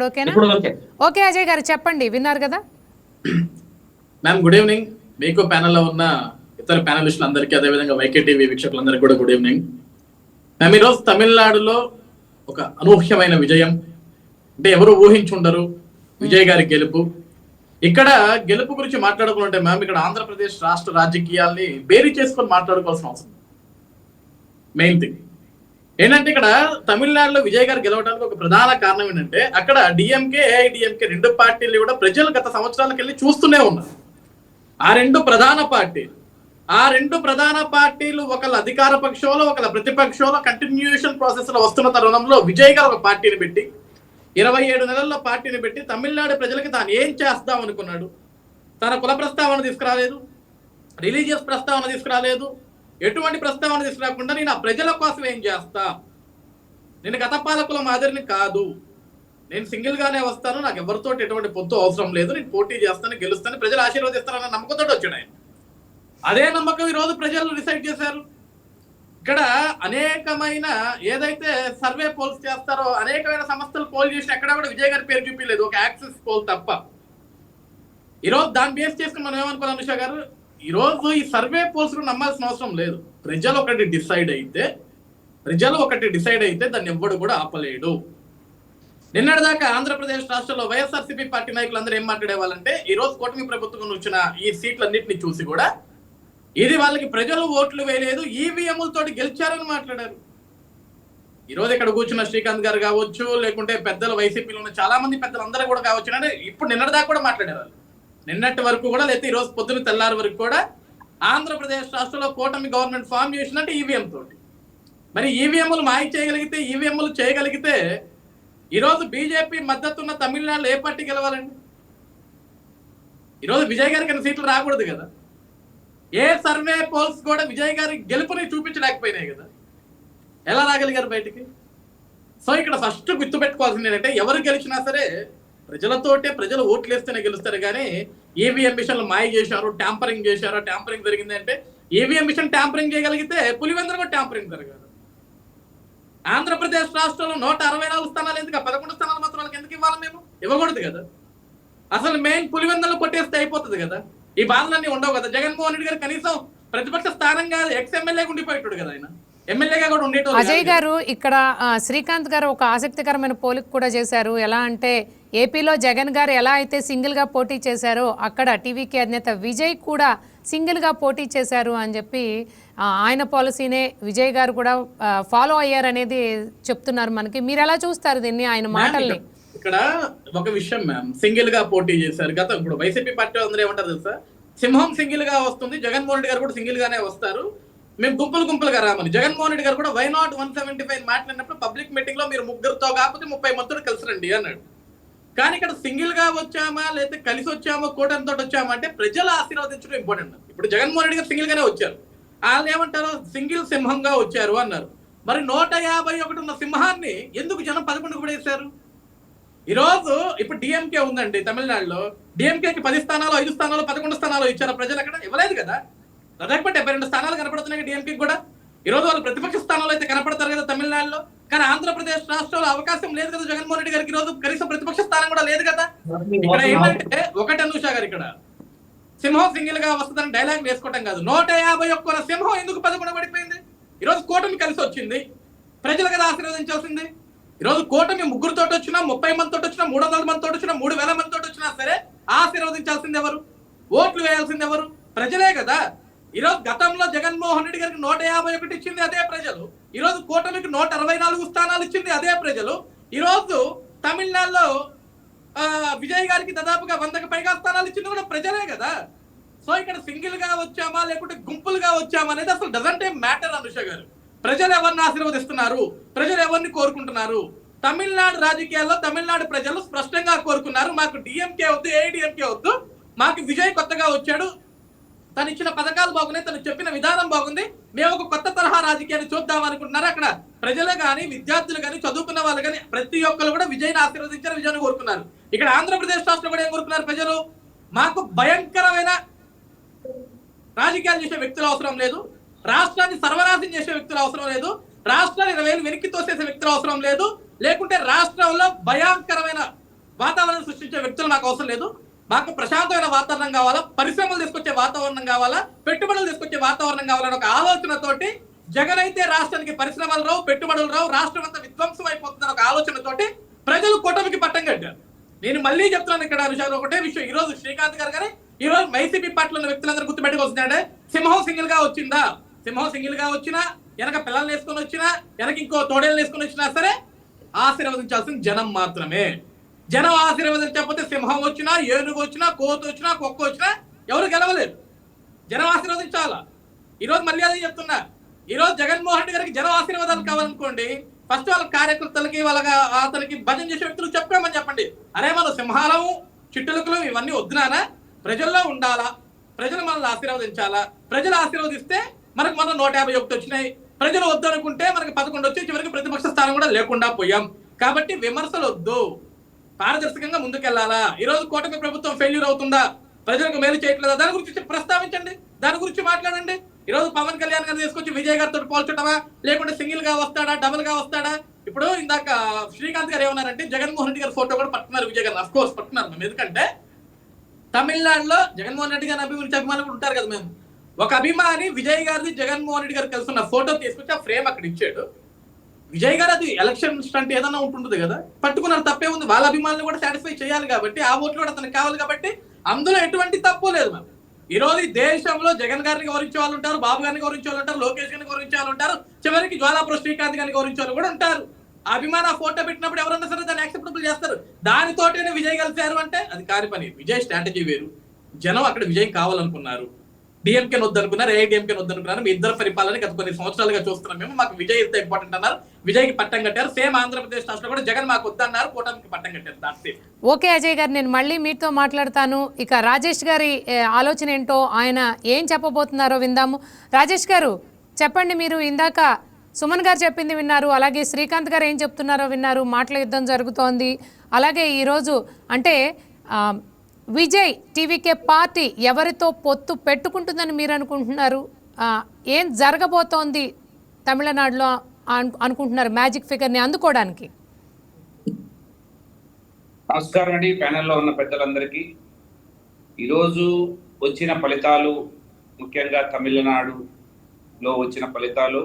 ఓకేనా? ఓకే అజయ్ గారు చెప్పండి, విన్నారు కదా. మ్యామ్ గుడ్ ఈవినింగ్ మీకు, ప్యానెల్లో ఉన్న ఇతర ప్యానలిస్టులందరికీ, అదేవిధంగా వైకే టీవీ వీక్షకులందరికీ కూడా గుడ్ ఈవినింగ్. మ్యామ్ ఈరోజు తమిళనాడులో ఒక అనూహ్యమైన విజయం, అంటే ఎవరు ఊహించుండరు విజయ్ గారి గెలుపు. ఇక్కడ గెలుపు గురించి మాట్లాడుకుంటే మ్యామ్ ఇక్కడ ఆంధ్రప్రదేశ్ రాష్ట్ర రాజకీయాల్ని బేరీ చేసుకొని మాట్లాడుకోవాల్సిన అవసరం. మెయిన్ థింగ్ ఏంటంటే ఇక్కడ తమిళనాడులో విజయ్ గారు గెలవడానికి ఒక ప్రధాన కారణం ఏంటంటే అక్కడ డిఎంకే, ఏఐడిఎంకే రెండు పార్టీలు కూడా ప్రజలు గత సంవత్సరాలకు వెళ్ళి చూస్తూనే ఉన్నారు. ఆ రెండు ప్రధాన పార్టీలు ఒకళ్ళ అధికార పక్షంలో ఒకళ్ళ ప్రతిపక్షంలో కంటిన్యూషన్ ప్రాసెస్ లో వస్తున్న తరుణంలో విజయ్ గారు ఒక పార్టీని పెట్టి 27 నెలల్లో పార్టీని పెట్టి తమిళనాడు ప్రజలకి తాను ఏం చేస్తాం అనుకున్నాడు. తన కుల ప్రస్తావన తీసుకురాలేదు, రిలీజియస్ ప్రస్తావన తీసుకురాలేదు, ఎటువంటి ప్రస్తావన తీసుకురాకుండా నేను ఆ ప్రజల కోసం ఏం చేస్తా, నేను గత పాలకుల మాదిరిని కాదు, నేను సింగిల్ గానే వస్తాను, నాకు ఎవరితో ఎటువంటి పొత్తు అవసరం లేదు, నేను పోటీ చేస్తాను, గెలుస్తాను, ప్రజలు ఆశీర్వదిస్తారన్న నమ్మకంతో వచ్చాడు ఆయన. అదే నమ్మకం ఈ రోజు ప్రజలు డిసైడ్ చేశారు. ఇక్కడ అనేకమైన ఏదైతే సర్వే పోల్స్ చేస్తారో అనేకమైన సంస్థలు పోల్ చేసి ఎక్కడ కూడా విజయ్ గారి పేరు చూపించలేదు, ఒక యాక్సిస్ పోల్ తప్ప. ఈరోజు దాన్ని బేస్ చేసుకుని మనం ఏమనుకోవాలి అనుష గారు, ఈరోజు ఈ సర్వే పోల్స్ నమ్మాల్సిన అవసరం లేదు. ప్రజలు ఒకటి డిసైడ్ అయితే దాన్ని ఎవ్వడు కూడా ఆపలేడు. నిన్నటిదాకా ఆంధ్రప్రదేశ్ రాష్ట్రంలో వైఎస్ఆర్సీపీ పార్టీ నాయకులు అందరూ ఏం మాట్లాడేవాళ్ళంటే ఈ రోజు కూటమి ప్రభుత్వం వచ్చిన ఈ సీట్లన్నింటినీ చూసి కూడా ఇది వాళ్ళకి ప్రజలు ఓట్లు వేయలేదు, ఈవీఎంలతోటి గెలిచారని మాట్లాడారు. ఈరోజు ఇక్కడ కూర్చున్న శ్రీకాంత్ గారు కావచ్చు, లేకుంటే పెద్దలు వైసీపీలో ఉన్న చాలా మంది పెద్దలు అందరూ కూడా కావచ్చు, అంటే ఇప్పుడు నిన్నటిదాకా కూడా మాట్లాడేవాళ్ళు. నిన్నటి వరకు కూడా లేకపోతే ఈ రోజు పొద్దున తెల్లారి వరకు కూడా ఆంధ్రప్రదేశ్ రాష్ట్రంలో కూటమి గవర్నమెంట్ ఫామ్ చేసినట్టు ఈవీఎం తోటి. మరి ఈవీఎంలు మాయ చేయగలిగితే, ఈవీఎంలు చేయగలిగితే ఈరోజు బీజేపీ మద్దతున్న తమిళనాడులో ఏ పార్టీ గెలవాలండి? ఈరోజు విజయ్ గారికి సీట్లు రాకూడదు కదా. ఏ సర్వే పోల్స్ కూడా విజయ్ గారి గెలుపుని చూపించలేకపోయినాయి కదా. ఎలా రాగలిగారు బయటికి? సో ఇక్కడ ఫస్ట్ గుర్తుపెట్టుకోవాల్సింది ఏంటంటే ఎవరు గెలిచినా సరే ప్రజలతోటే, ప్రజలు ఓట్లు వేస్తేనే గెలుస్తారు. కానీ ఈవీఎం మిషన్లు మాయ చేశారు, ట్యాంపరింగ్ చేశారు, ట్యాంపరింగ్ జరిగింది అంటే ఈవీఎం మిషన్ ట్యాంపరింగ్ చేయగలిగితే పులివెందులు కూడా ట్యాంపరింగ్ జరగదు. ఆంధ్రప్రదేశ్ రాష్ట్రంలో 164 స్థానాలు ఎందుకు, 11 స్థానాలు మాత్రం వాళ్ళకి ఎందుకు ఇవ్వాలి? మేము ఇవ్వకూడదు కదా. అసలు మెయిన్ పులివెందులు కొట్టేస్తే అయిపోతుంది కదా, ఈ బాధలన్నీ ఉండవు కదా. జగన్మోహన్ రెడ్డి గారు కనీసం ప్రతిపక్ష స్థానం కాదు, ఎమ్మెల్యేగా ఉండిపోయాడు కదా, ఆయన ఎమ్మెల్యేగా కూడా ఉండేటోడు. అజయ్ గారు ఇక్కడ శ్రీకాంత్ గారు ఒక ఆసక్తికరమైన పోలిక కూడా చేశారు. ఎలా అంటే ఏపీలో జగన్ గారు ఎలా అయితే సింగిల్ గా పోటీ చేశారో అక్కడ టీవీకి అధినేత విజయ్ కూడా సింగిల్ గా పోటీ చేశారు అని చెప్పి ఆయన పాలసీనే విజయ్ గారు కూడా ఫాలో అయ్యారనేది చెప్తున్నారు మనకి. మీరు ఎలా చూస్తారు దీన్ని, ఆయన మాటల్ని? ఇక్కడ ఒక విషయం మ్యామ్, సింగిల్ గా పోటీ చేశారు. గత ఇప్పుడు వైసీపీ పార్టీ అందరూ ఏమంటారు తెలుసా, సింహం సింగిల్ గా వస్తుంది, జగన్మోహన్ రెడ్డి గారు కూడా సింగిల్ గానే వస్తారు, మేము గుంపులుగా రామని. జగన్మోహన్ రెడ్డి గారు కూడా వై నాట్ 175 మాట్లాడినప్పుడు పబ్లిక్ మీటింగ్ లో మీరు ముగ్గురుతో కాకపోతే 30 మందితో కలిసి రండి అన్నాడు. కానీ ఇక్కడ సింగిల్ గా వచ్చామా లేకపోతే కలిసి వచ్చామా, కూటమితో వచ్చామా అంటే ప్రజలు ఆశీర్వదించడం ఇంపార్టెంట్. ఇప్పుడు జగన్మోహన్ రెడ్డి గారు సింగిల్ గానే వచ్చారు, వాళ్ళు ఏమంటారు సింగిల్ సింహంగా వచ్చారు అన్నారు. మరి 151 ఉన్న సింహాన్ని ఎందుకు జనం 11కు పడేశారు? ఈరోజు ఇప్పుడు డిఎంకే ఉందండి తమిళనాడులో, డిఎంకేకి 10 స్థానాలు, 5 స్థానాలు, 11 స్థానాలు ఇచ్చారు ప్రజలు. అక్కడ ఇవ్వలేదు కదా. దాదాపు 72 స్థానాలు కనపడుతున్నాయి డిఎంకేకి కూడా. ఈరోజు వాళ్ళు ప్రతిపక్ష స్థానాలు అయితే కనపడతారు కదా తమిళనాడులో. కానీ ఆంధ్రప్రదేశ్ రాష్ట్రంలో అవకాశం లేదు కదా జగన్మోహన్ రెడ్డి గారికి. ఈరోజు కనీసం ప్రతిపక్ష స్థానం కూడా లేదు కదా. ఇక్కడ ఏంటంటే ఒకటి అనుష గారు, ఇక్కడ సింహం సింగిల్ గా వస్తుందని డైలాగ్ వేసుకోవటం కాదు. 151 సింహం ఎందుకు 11 పడిపోయింది? ఈరోజు కూటమి కలిసి వచ్చింది, ప్రజలు కదా ఆశీర్వదించాల్సింది. ఈరోజు కూటమి 3 తోటి వచ్చినా, 30 మంది తోటి వచ్చినా, 300 మంది తోటి వచ్చినా, 3000 మంది తోటి వచ్చినా సరే ఆశీర్వదించాల్సింది ఎవరు? ఓట్లు వేయాల్సింది ఎవరు? ప్రజలే కదా. ఈరోజు గతంలో జగన్మోహన్ రెడ్డి గారికి 151 ఇచ్చింది అదే ప్రజలు. ఈరోజు కూటమికి 164 స్థానాలు ఇచ్చింది అదే ప్రజలు. ఈరోజు తమిళనాడులో విజయ్ గారికి దాదాపుగా 100కి పైగా స్థానాలు ఇచ్చింది కూడా ప్రజలే కదా. సో ఇక్కడ సింగిల్ గా వచ్చామా లేకుంటే గుంపులుగా వచ్చామా అనేది అసలు డజంట్ ఏం మ్యాటర్ అనుష గారు. ప్రజలు ఎవరిని ఆశీర్వదిస్తున్నారు, ప్రజలు ఎవరిని కోరుకుంటున్నారు? తమిళనాడు రాజకీయాల్లో తమిళనాడు ప్రజలు స్పష్టంగా కోరుకున్నారు, మాకు డిఎంకే వద్దు, ఏఐడిఎంకే వద్దు, మాకు విజయ్ కొత్తగా వచ్చాడు, తను ఇచ్చిన పథకాలు బాగున్నాయి, తను చెప్పిన విధానం బాగుంది, మేము ఒక కొత్త తరహా రాజకీయాన్ని చూద్దాం అనుకుంటున్నారు. అక్కడ ప్రజలు కానీ, విద్యార్థులు కానీ, చదువుకున్న వాళ్ళు కానీ ప్రతి ఒక్కరు కూడా విజయ్ని ఆశీర్వదించారు, విజయాన్ని కోరుకున్నారు. ఇక్కడ ఆంధ్రప్రదేశ్ రాష్ట్రంలో కూడా ఏం కోరుకున్నారు ప్రజలు? మాకు భయంకరమైన రాజకీయాలు చేసే వ్యక్తులు అవసరం లేదు, రాష్ట్రాన్ని సర్వనాశం చేసే వ్యక్తులు అవసరం లేదు, రాష్ట్రాన్ని 20,000 వెనక్కి తోసేసే వ్యక్తులు అవసరం లేదు, లేకుంటే రాష్ట్రంలో భయంకరమైన వాతావరణం సృష్టించే వ్యక్తులు మాకు అవసరం లేదు. మాకు ప్రశాంతమైన వాతావరణం కావాలా, పరిశ్రమలు తీసుకొచ్చే వాతావరణం కావాలా, పెట్టుబడులు తీసుకొచ్చే వాతావరణం కావాలని ఒక ఆలోచనతోటి జగన్ అయితే రాష్ట్రానికి పరిశ్రమలు రావు, పెట్టుబడులు రావు, రాష్ట్రం అంతా విధ్వంసం అయిపోతుందని ఒక ఆలోచనతోటి ప్రజలు కూటమికి పట్టం కట్టారు. నేను మళ్ళీ చెప్తున్నాను ఇక్కడ విషయాలు ఒకటే విషయం. ఈ రోజు శ్రీకాంత్ గారు కానీ ఈ రోజు వైసీపీ పార్టీలో ఉన్న వ్యక్తులందరూ గుర్తుపెట్టుకొస్తున్నాడే, సింహం సింగిల్ గా వచ్చిందా? సింహం సింగిల్ గా వచ్చినా, వెనక పిల్లల్ని వేసుకొని వచ్చినా, వెనక ఇంకో తోడేళ్ళు వేసుకొని వచ్చినా సరే ఆశీర్వదించాల్సింది జనం మాత్రమే. జనం ఆశీర్వదించకపోతే సింహం వచ్చినా, ఏనుగు వచ్చినా, కోతు వచ్చినా, కుక్క వచ్చినా ఎవరు గెలవలేరు. జనం ఆశీర్వదించాలా. ఈరోజు మళ్ళీ అదే చెప్తున్నా. ఈరోజు జగన్మోహన్ రెడ్డి గారికి జనం ఆశీర్వాదాలు కావాలనుకోండి, ఫస్ట్ వాళ్ళ కార్యకర్తలకి, అతనికి భజన చేసే వ్యక్తులు చెప్పామని చెప్పండి. అరే మనం సింహాలము, చిట్టులకులు ఇవన్నీ వద్దునానా, ప్రజల్లో ఉండాలా, ప్రజలు మనల్ని ఆశీర్వదించాలా. ప్రజలు ఆశీర్వదిస్తే మనకు 151 వచ్చినాయి, ప్రజలు వద్దు అనుకుంటే మనకు 11 వచ్చి చివరికి ప్రతిపక్ష స్థానం కూడా లేకుండా పోయాం. కాబట్టి విమర్శలు వద్దు, పారదర్శకంగా ముందుకెళ్లాలా. ఈ రోజు కూటమి ప్రభుత్వం ఫెయిల్యూర్ అవుతుందా, ప్రజలకు మేలు చేయట్లేదా, దాని గురించి ప్రస్తావించండి, దాని గురించి మాట్లాడండి. ఈ రోజు పవన్ కళ్యాణ్ గారిని తీసుకొచ్చి విజయ్ గారితో పోల్చడమా, లేకుంటే సింగిల్ గా వస్తాడా, డబుల్ గా వస్తాడా? ఇప్పుడు ఇందాక శ్రీకాంత్ గారు ఏమన్నారంటే జగన్మోహన్ రెడ్డి గారి ఫోటో కూడా పట్టుకున్నారు విజయ్ గారిని. అఫ్ కోర్స్ పట్టుకున్నారు మేము, ఎందుకంటే తమిళనాడులో జగన్మోహన్ రెడ్డి గారిని అభిమానులు కూడా ఉంటారు కదా. మేము ఒక అభిమాని విజయ్ గారిది జగన్మోహన్ రెడ్డి గారు కలిసి ఉన్న ఫోటో తీసుకొచ్చి ఆ ఫ్రేమ్ అక్కడ ఇచ్చాడు. విజయ్ గారు అది ఎలక్షన్ స్టంట్ ఏదన్నా ఉంటుంటుంది కదా, పట్టుకున్నారు, తప్పే ఉంది. వాళ్ళ అభిమానులు కూడా సాటిస్ఫై చేయాలి కాబట్టి, ఆ ఓట్లు కూడా అతనికి కావాలి కాబట్టి అందులో ఎటువంటి తప్పు లేదు. మ్యామ్ ఈ రోజు ఈ దేశంలో జగన్ గారిని గౌరవించే వాళ్ళు ఉంటారు, బాబు గారిని గౌరవించే వాళ్ళు ఉంటారు, లోకేష్ గారిని గౌరవించే వాళ్ళు ఉంటారు, చివరికి జ్వాలాపురం శ్రీకాంత్ గారిని గౌరవించే వాళ్ళు కూడా ఉంటారు. ఆ అభిమాన ఫోటో పెట్టినప్పుడు ఎవరన్నా సరే దాన్ని యాక్సెప్టబుల్ చేస్తారు. దానితోటనే విజయ్ కలిశారు అంటే అది కాని పని. విజయ్ స్ట్రాటజీ వేరు, జనం అక్కడ విజయ్ కావాలనుకున్నారు, డిఎంకే వద్దనుకున్నారు, ఏఐడిఎంకే వద్దనుకున్నారు. మీ ఇద్దరు పరిపాలన గత కొన్ని సంవత్సరాలుగా చూస్తున్నాం మేము. మాకు విజయ్ ఇంత ఇంపార్టెంట్ అన్నారు, విజయ్కి పట్టం కట్టారు. సేమ్ ఆంధ్రప్రదేశ్ రాష్ట్రంలో కూడా జగన్ మాకు వద్దన్నారు, కూటమికి పట్టం కట్టారు. That's it. ఓకే అజయ్ గారు, నేను మళ్ళీ మీతో మాట్లాడతాను. ఇక రాజేష్ గారి ఆలోచన ఏంటో, ఆయన ఏం చెప్పబోతున్నారో విందాము. రాజేష్ గారు చెప్పండి, మీరు ఇందాక సుమన్ గారు చెప్పింది విన్నారు, అలాగే శ్రీకాంత్ గారు ఏం చెప్తున్నారో విన్నారు. మాటల యుద్ధం జరుగుతోంది. అలాగే ఈరోజు అంటే విజయ్ టీవీకే పార్టీ ఎవరితో పొత్తు పెట్టుకుంటుందని మీరు అనుకుంటున్నారు? ఏం జరగబోతోంది తమిళనాడులో అనుకుంటున్నారు మ్యాజిక్ ఫిగర్ని అందుకోవడానికి? నమస్కారం అండి, ప్యానెల్లో ఉన్న పెద్దలందరికీ. ఈరోజు వచ్చిన ఫలితాలు, ముఖ్యంగా తమిళనాడులో వచ్చిన ఫలితాలు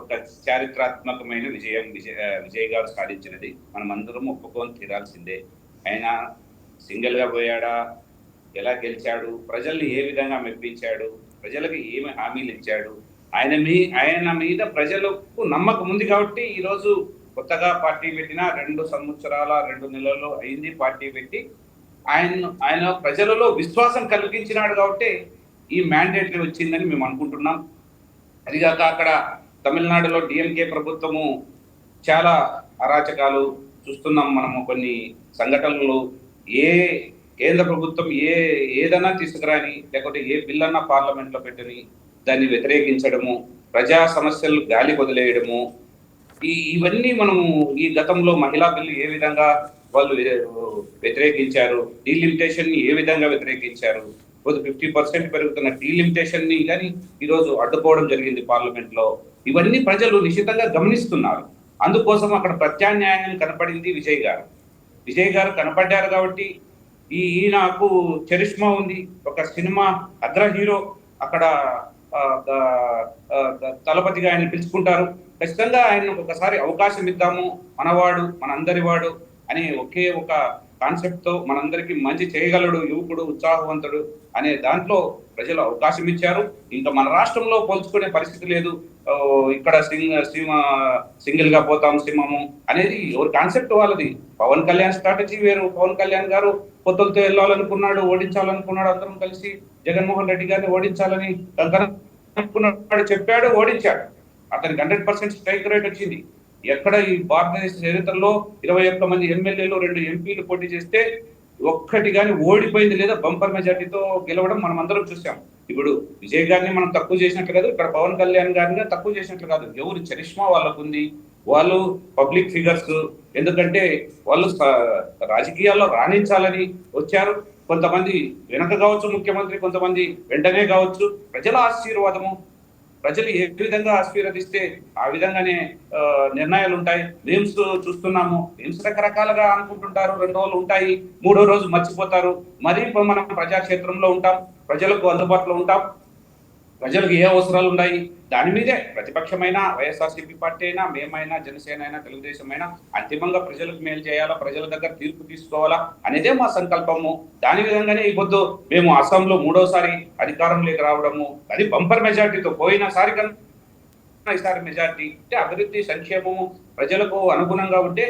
ఒక చారిత్రాత్మకమైన విజయం విజయ్ గారు సాధించినది. మనం అందరం ఒప్పుకొని తీరాల్సిందే. ఆయన సింగిల్గా పోయాడా, ఎలా గెలిచాడు, ప్రజల్ని ఏ విధంగా మెప్పించాడు, ప్రజలకు ఏమి హామీలు ఇచ్చాడు, ఆయన మీద ప్రజలకు నమ్మకం ఉంది కాబట్టి ఈరోజు కొత్తగా పార్టీ పెట్టిన 2 సంవత్సరాల 2 నెలలు అయింది పార్టీ పెట్టి, ఆయన ప్రజలలో విశ్వాసం కలిగించినాడు కాబట్టి ఈ మ్యాండేట్ వచ్చిందని మేము అనుకుంటున్నాం. అదిగాక అక్కడ తమిళనాడులో డిఎంకే ప్రభుత్వము చాలా అరాచకాలు చూస్తున్నాం మనము. కొన్ని సంఘటనలు, ఏ కేంద్ర ప్రభుత్వం ఏదన్నా తీసుకురాని, లేకపోతే ఏ బిల్ అన్నా పార్లమెంట్లో పెట్టని దాన్ని వ్యతిరేకించడము, ప్రజా సమస్యలు గాలి వదిలేయడము, ఇవన్నీ మనము ఈ గతంలో మహిళా బిల్లు ఏ విధంగా వాళ్ళు వ్యతిరేకించారు, డీలిమిటేషన్ ని ఏ విధంగా వ్యతిరేకించారు, 50% పెరుగుతున్న డీలిమిటేషన్ ని కానీ ఈరోజు అడ్డుకోవడం జరిగింది పార్లమెంట్ లో. ఇవన్నీ ప్రజలు నిశ్చితంగా గమనిస్తున్నారు. అందుకోసం అక్కడ ప్రత్యామ్నాయం కనపడింది విజయ్ గారు కనపడ్డారు కాబట్టి ఈయనకు చరిష్మా ఉంది. ఒక సినిమా అగ్ర హీరో అక్కడ తలపతిగా ఆయన పిలుచుకుంటారు. ఖచ్చితంగా ఆయన ఒకసారి అవకాశం ఇద్దాము, మనవాడు మనందరి వాడు అనే ఒకే ఒక కాన్సెప్ట్ తో మనందరికీ మంచి చేయగలడు, యువకుడు, ఉత్సాహవంతుడు అనే దాంట్లో ప్రజలు అవకాశం ఇచ్చారు. ఇంకా మన రాష్ట్రంలో పోల్చుకునే పరిస్థితి లేదు. ఇక్కడ సింగిల్ గా పోతాం సింహము అనేది ఎవరి కాన్సెప్ట్ వాళ్ళది. పవన్ కళ్యాణ్ స్ట్రాటజీ వేరు. పవన్ కళ్యాణ్ గారు పొత్తులతో వెళ్ళాలనుకున్నాడు, ఓడించాలనుకున్నాడు, అందరం కలిసి జగన్మోహన్ రెడ్డి గారిని ఓడించాలని అనుకున్నాడు, చెప్పాడు, ఓడించాడు. అతనికి 100% స్ట్రైక్ రేట్ వచ్చింది. ఎక్కడ ఈ భారతదేశ చరిత్రలో 21 మంది ఎమ్మెల్యేలు 2 ఎంపీలు పోటీ చేస్తే ఒక్కటి కానీ ఓడిపోయింది లేదా బంపర్ మెజార్టీతో గెలవడం మనం అందరం చూసాం. ఇప్పుడు విజయ్ గారిని మనం తక్కువ చేసినట్లు కాదు, ఇక్కడ పవన్ కళ్యాణ్ గారిని తక్కువ చేసినట్లు కాదు. ఎవరు చరిష్మా వాళ్ళకు ఉంది, వాళ్ళు పబ్లిక్ ఫిగర్స్, ఎందుకంటే వాళ్ళు రాజకీయాల్లో రాణించాలని వచ్చారు. కొంతమంది వెనక కావచ్చు ముఖ్యమంత్రి, కొంతమంది వెంటనే కావచ్చు. ప్రజల ఆశీర్వాదము, ప్రజలు ఏ విధంగా ఆశీర్వదిస్తే ఆ విధంగానే నిర్ణయాలు ఉంటాయి. మేమ్స్ చూస్తున్నాము, మేమ్స్ రకరకాలుగా అనుకుంటుంటారు. 2 రోజులు ఉంటాయి, 3వ రోజు మర్చిపోతారు. మరి మనం ప్రజాక్షేత్రంలో ఉంటాం, ప్రజలకు అందుబాటులో ఉంటాం. ప్రజలకు ఏ అవసరాలు ఉన్నాయి దాని మీదే ప్రతిపక్షమైన వైఎస్ఆర్సీపీ పార్టీ అయినా, మేమైనా, జనసేన అయినా, తెలుగుదేశం అయినా అంతిమంగా ప్రజలకు మేలు చేయాలా, ప్రజల దగ్గర తీర్పు తీసుకోవాలా అనేదే మా సంకల్పము. దాని విధంగానే ఈ పొద్దు మేము అస్సాంలో 3వసారి అధికారంలోకి రావడము, అది బంపర్ మెజార్టీతో. పోయినసారి కన్నా ఈసారి మెజార్టీ అంటే అభివృద్ధి, సంక్షేమము ప్రజలకు అనుగుణంగా ఉంటే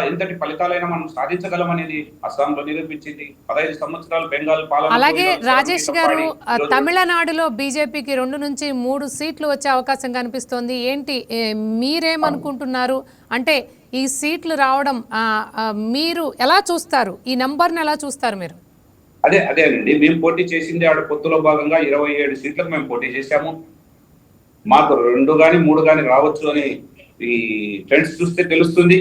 ఎంతటి ఫలితాలైనా మనం సాధించగలం అనేది అస్సాంలో నిరూపించింది. 15 సంవత్సరాలు బెంగాల్ పాలన. అలాగే రాజేష్ గారు, తమిళనాడులో బీజేపీకి 2 నుంచి 3 సీట్లు వచ్చే అవకాశం కనిపిస్తోంది. ఏంటి మీరేమనుకుంటున్నారు? అంటే ఈ సీట్లు రావడం మీరు ఎలా చూస్తారు? ఈ నంబర్ని ఎలా చూస్తారు మీరు? అదే అండి, మేము పోటీ చేసింది ఆడ పొత్తులో భాగంగా 27 సీట్లకు మేము పోటీ చేశాము. మాకు 2 కానీ 3 కానీ రావచ్చు అని ఈ ట్రెండ్స్ చూస్తే తెలుస్తుంది.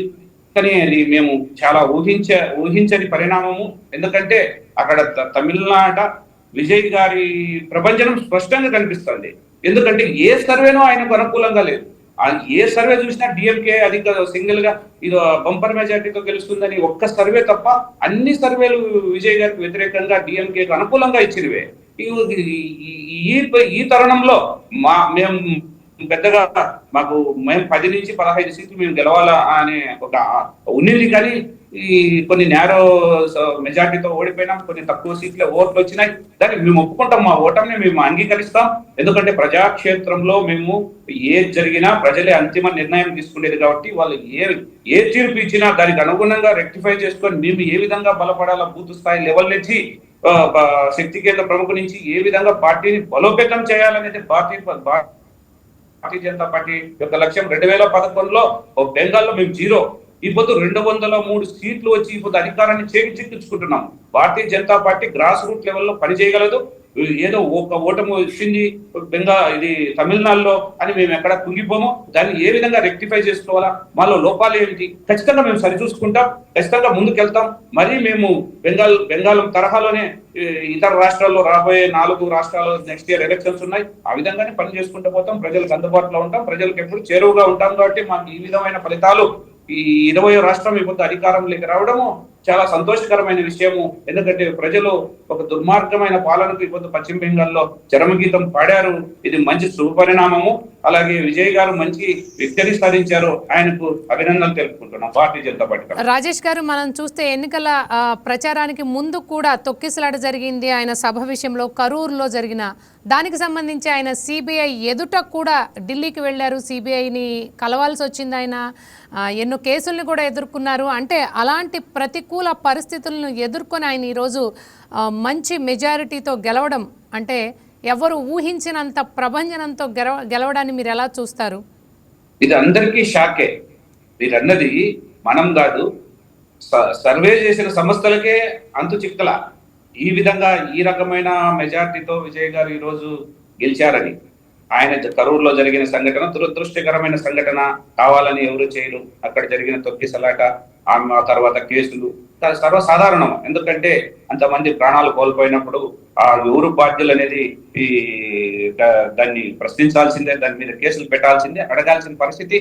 కానీ అది మేము చాలా ఊహించని పరిణామము. ఎందుకంటే అక్కడ తమిళనాట విజయ్ గారి ప్రభంజనం స్పష్టంగా కనిపిస్తుంది. ఎందుకంటే ఏ సర్వేనో ఆయనకు అనుకూలంగా లేదు. ఏ సర్వే చూసినా డిఎంకే అధిక సింగిల్ గా ఇది బంపర్ మెజార్టీతో గెలుస్తుందని ఒక్క సర్వే తప్ప అన్ని సర్వేలు విజయ్ గారికి వ్యతిరేకంగా డిఎంకేకు అనుకూలంగా ఇచ్చినవే. ఈ తరుణంలో మేము పెద్దగా మేము 10 నుంచి 15 సీట్లు మేము గెలవాలా అనే ఒక ఉన్నింది. కానీ కొన్ని నేరో మెజార్టీతో ఓడిపోయినాం, కొన్ని తక్కువ సీట్ల ఓట్లు వచ్చినాయి. దాన్ని మేము ఒప్పుకుంటాం, మా ఓటమిని మేము అంగీకరిస్తాం. ఎందుకంటే ప్రజాక్షేత్రంలో మేము ఏది జరిగినా ప్రజలే అంతిమ నిర్ణయం తీసుకునేది కాబట్టి వాళ్ళు ఏ తీర్పు ఇచ్చినా దానికి అనుగుణంగా రెక్టిఫై చేసుకొని మేము ఏ విధంగా బలపడాలా, బూత్ స్థాయి లెవెల్ నుంచి శక్తి కేంద్ర ప్రముఖ నుంచి ఏ విధంగా పార్టీని బలోపేతం చేయాలనేది భారతీయ జనతా పార్టీ యొక్క లక్ష్యం. 2011లో బెంగాల్లో మేము 0, ఈ పొద్దు 203 సీట్లు వచ్చి ఈ పొద్దు అధికారాన్ని చేజిక్కించుకుంటున్నాం. Bharatiya Janata party grass root లెవెల్లో పనిచేయగలదు. ఏదో ఒక ఓటమి వచ్చింది ఇది తమిళనాడులో అని మేము ఎక్కడ కుంగిపోము. దాన్ని ఏ విధంగా రెక్టిఫై చేసుకోవాలా, మాలో లోపాలు ఏమిటి ఖచ్చితంగా మేము సరిచూసుకుంటాం, ఖచ్చితంగా ముందుకెళ్తాం. మరి మేము బెంగాల్ తరహాలోనే ఇతర రాష్ట్రాల్లో రాబోయే 4 రాష్ట్రాల్లో నెక్స్ట్ ఇయర్ ఎలక్షన్స్ ఉన్నాయి. ఆ విధంగానే పని చేసుకుంటూ పోతాం, ప్రజలకు అందుబాటులో ఉంటాం, ప్రజలకు ఎప్పుడు చేరువుగా ఉంటాం. కాబట్టి మాకు ఈ విధమైన ఫలితాలు ఈ 20వ రాష్ట్రం ఇప్పుడు అధికారంలోకి రావడము చాలా సంతోషకరమైన విషయము. ఎందుకంటే ప్రజలు ఒక దుర్మార్గమైన పాలనకు ఇప్పుడు పశ్చిమ బెంగాల్లో చరమగీతం పాడారు. ఇది మంచి శుభపరిణామము. అలాగే విజయ్ గారు మంచి విక్టరీ సాధించారు, ఆయనకు అభినందనలు తెలుపుకుంటున్నాం భారతీయ జనతా పార్టీ. రాజేష్ గారు, మనం చూస్తే ఎన్నికల ప్రచారానికి ముందు కూడా తొక్కిసలాట జరిగింది ఆయన సభ విషయంలో, కరూరులో జరిగిన దానికి సంబంధించి ఆయన సిబిఐ ఎదుట కూడా ఢిల్లీకి వెళ్ళారు, సిబిఐని కలవాల్సి వచ్చింది. ఆయన ఎన్నో కేసుల్ని కూడా ఎదుర్కొన్నారు. అంటే అలాంటి ప్రతికూల పరిస్థితులను ఎదుర్కొని ఆయన ఈరోజు మంచి మెజారిటీతో గెలవడం అంటే ఎవరు ఊహించినంత ప్రభంజనంతో గెలవడాన్ని మీరు ఎలా చూస్తారు? ఇది అందరికీ షాకే. మీరు అన్నది మనం కాదు, సర్వే చేసిన సంస్థలకే అంతు చిక్కల ఈ విధంగా ఈ రకమైన మెజార్టీతో విజయ్ గారు ఈరోజు గెలిచారని. ఆయన కరూరులో జరిగిన సంఘటన దురదృష్టకరమైన సంఘటన, కావాలని ఎవరు చేయరు. అక్కడ జరిగిన తొక్కిసలాట, ఆ తర్వాత కేసులు సర్వసాధారణం. ఎందుకంటే అంతమంది ప్రాణాలు కోల్పోయినప్పుడు ఆ ఎవరు బాధ్యులు అనేది దాన్ని ప్రశ్నించాల్సిందే, దాని మీద కేసులు పెట్టాల్సిందే, అడగాల్సిన పరిస్థితి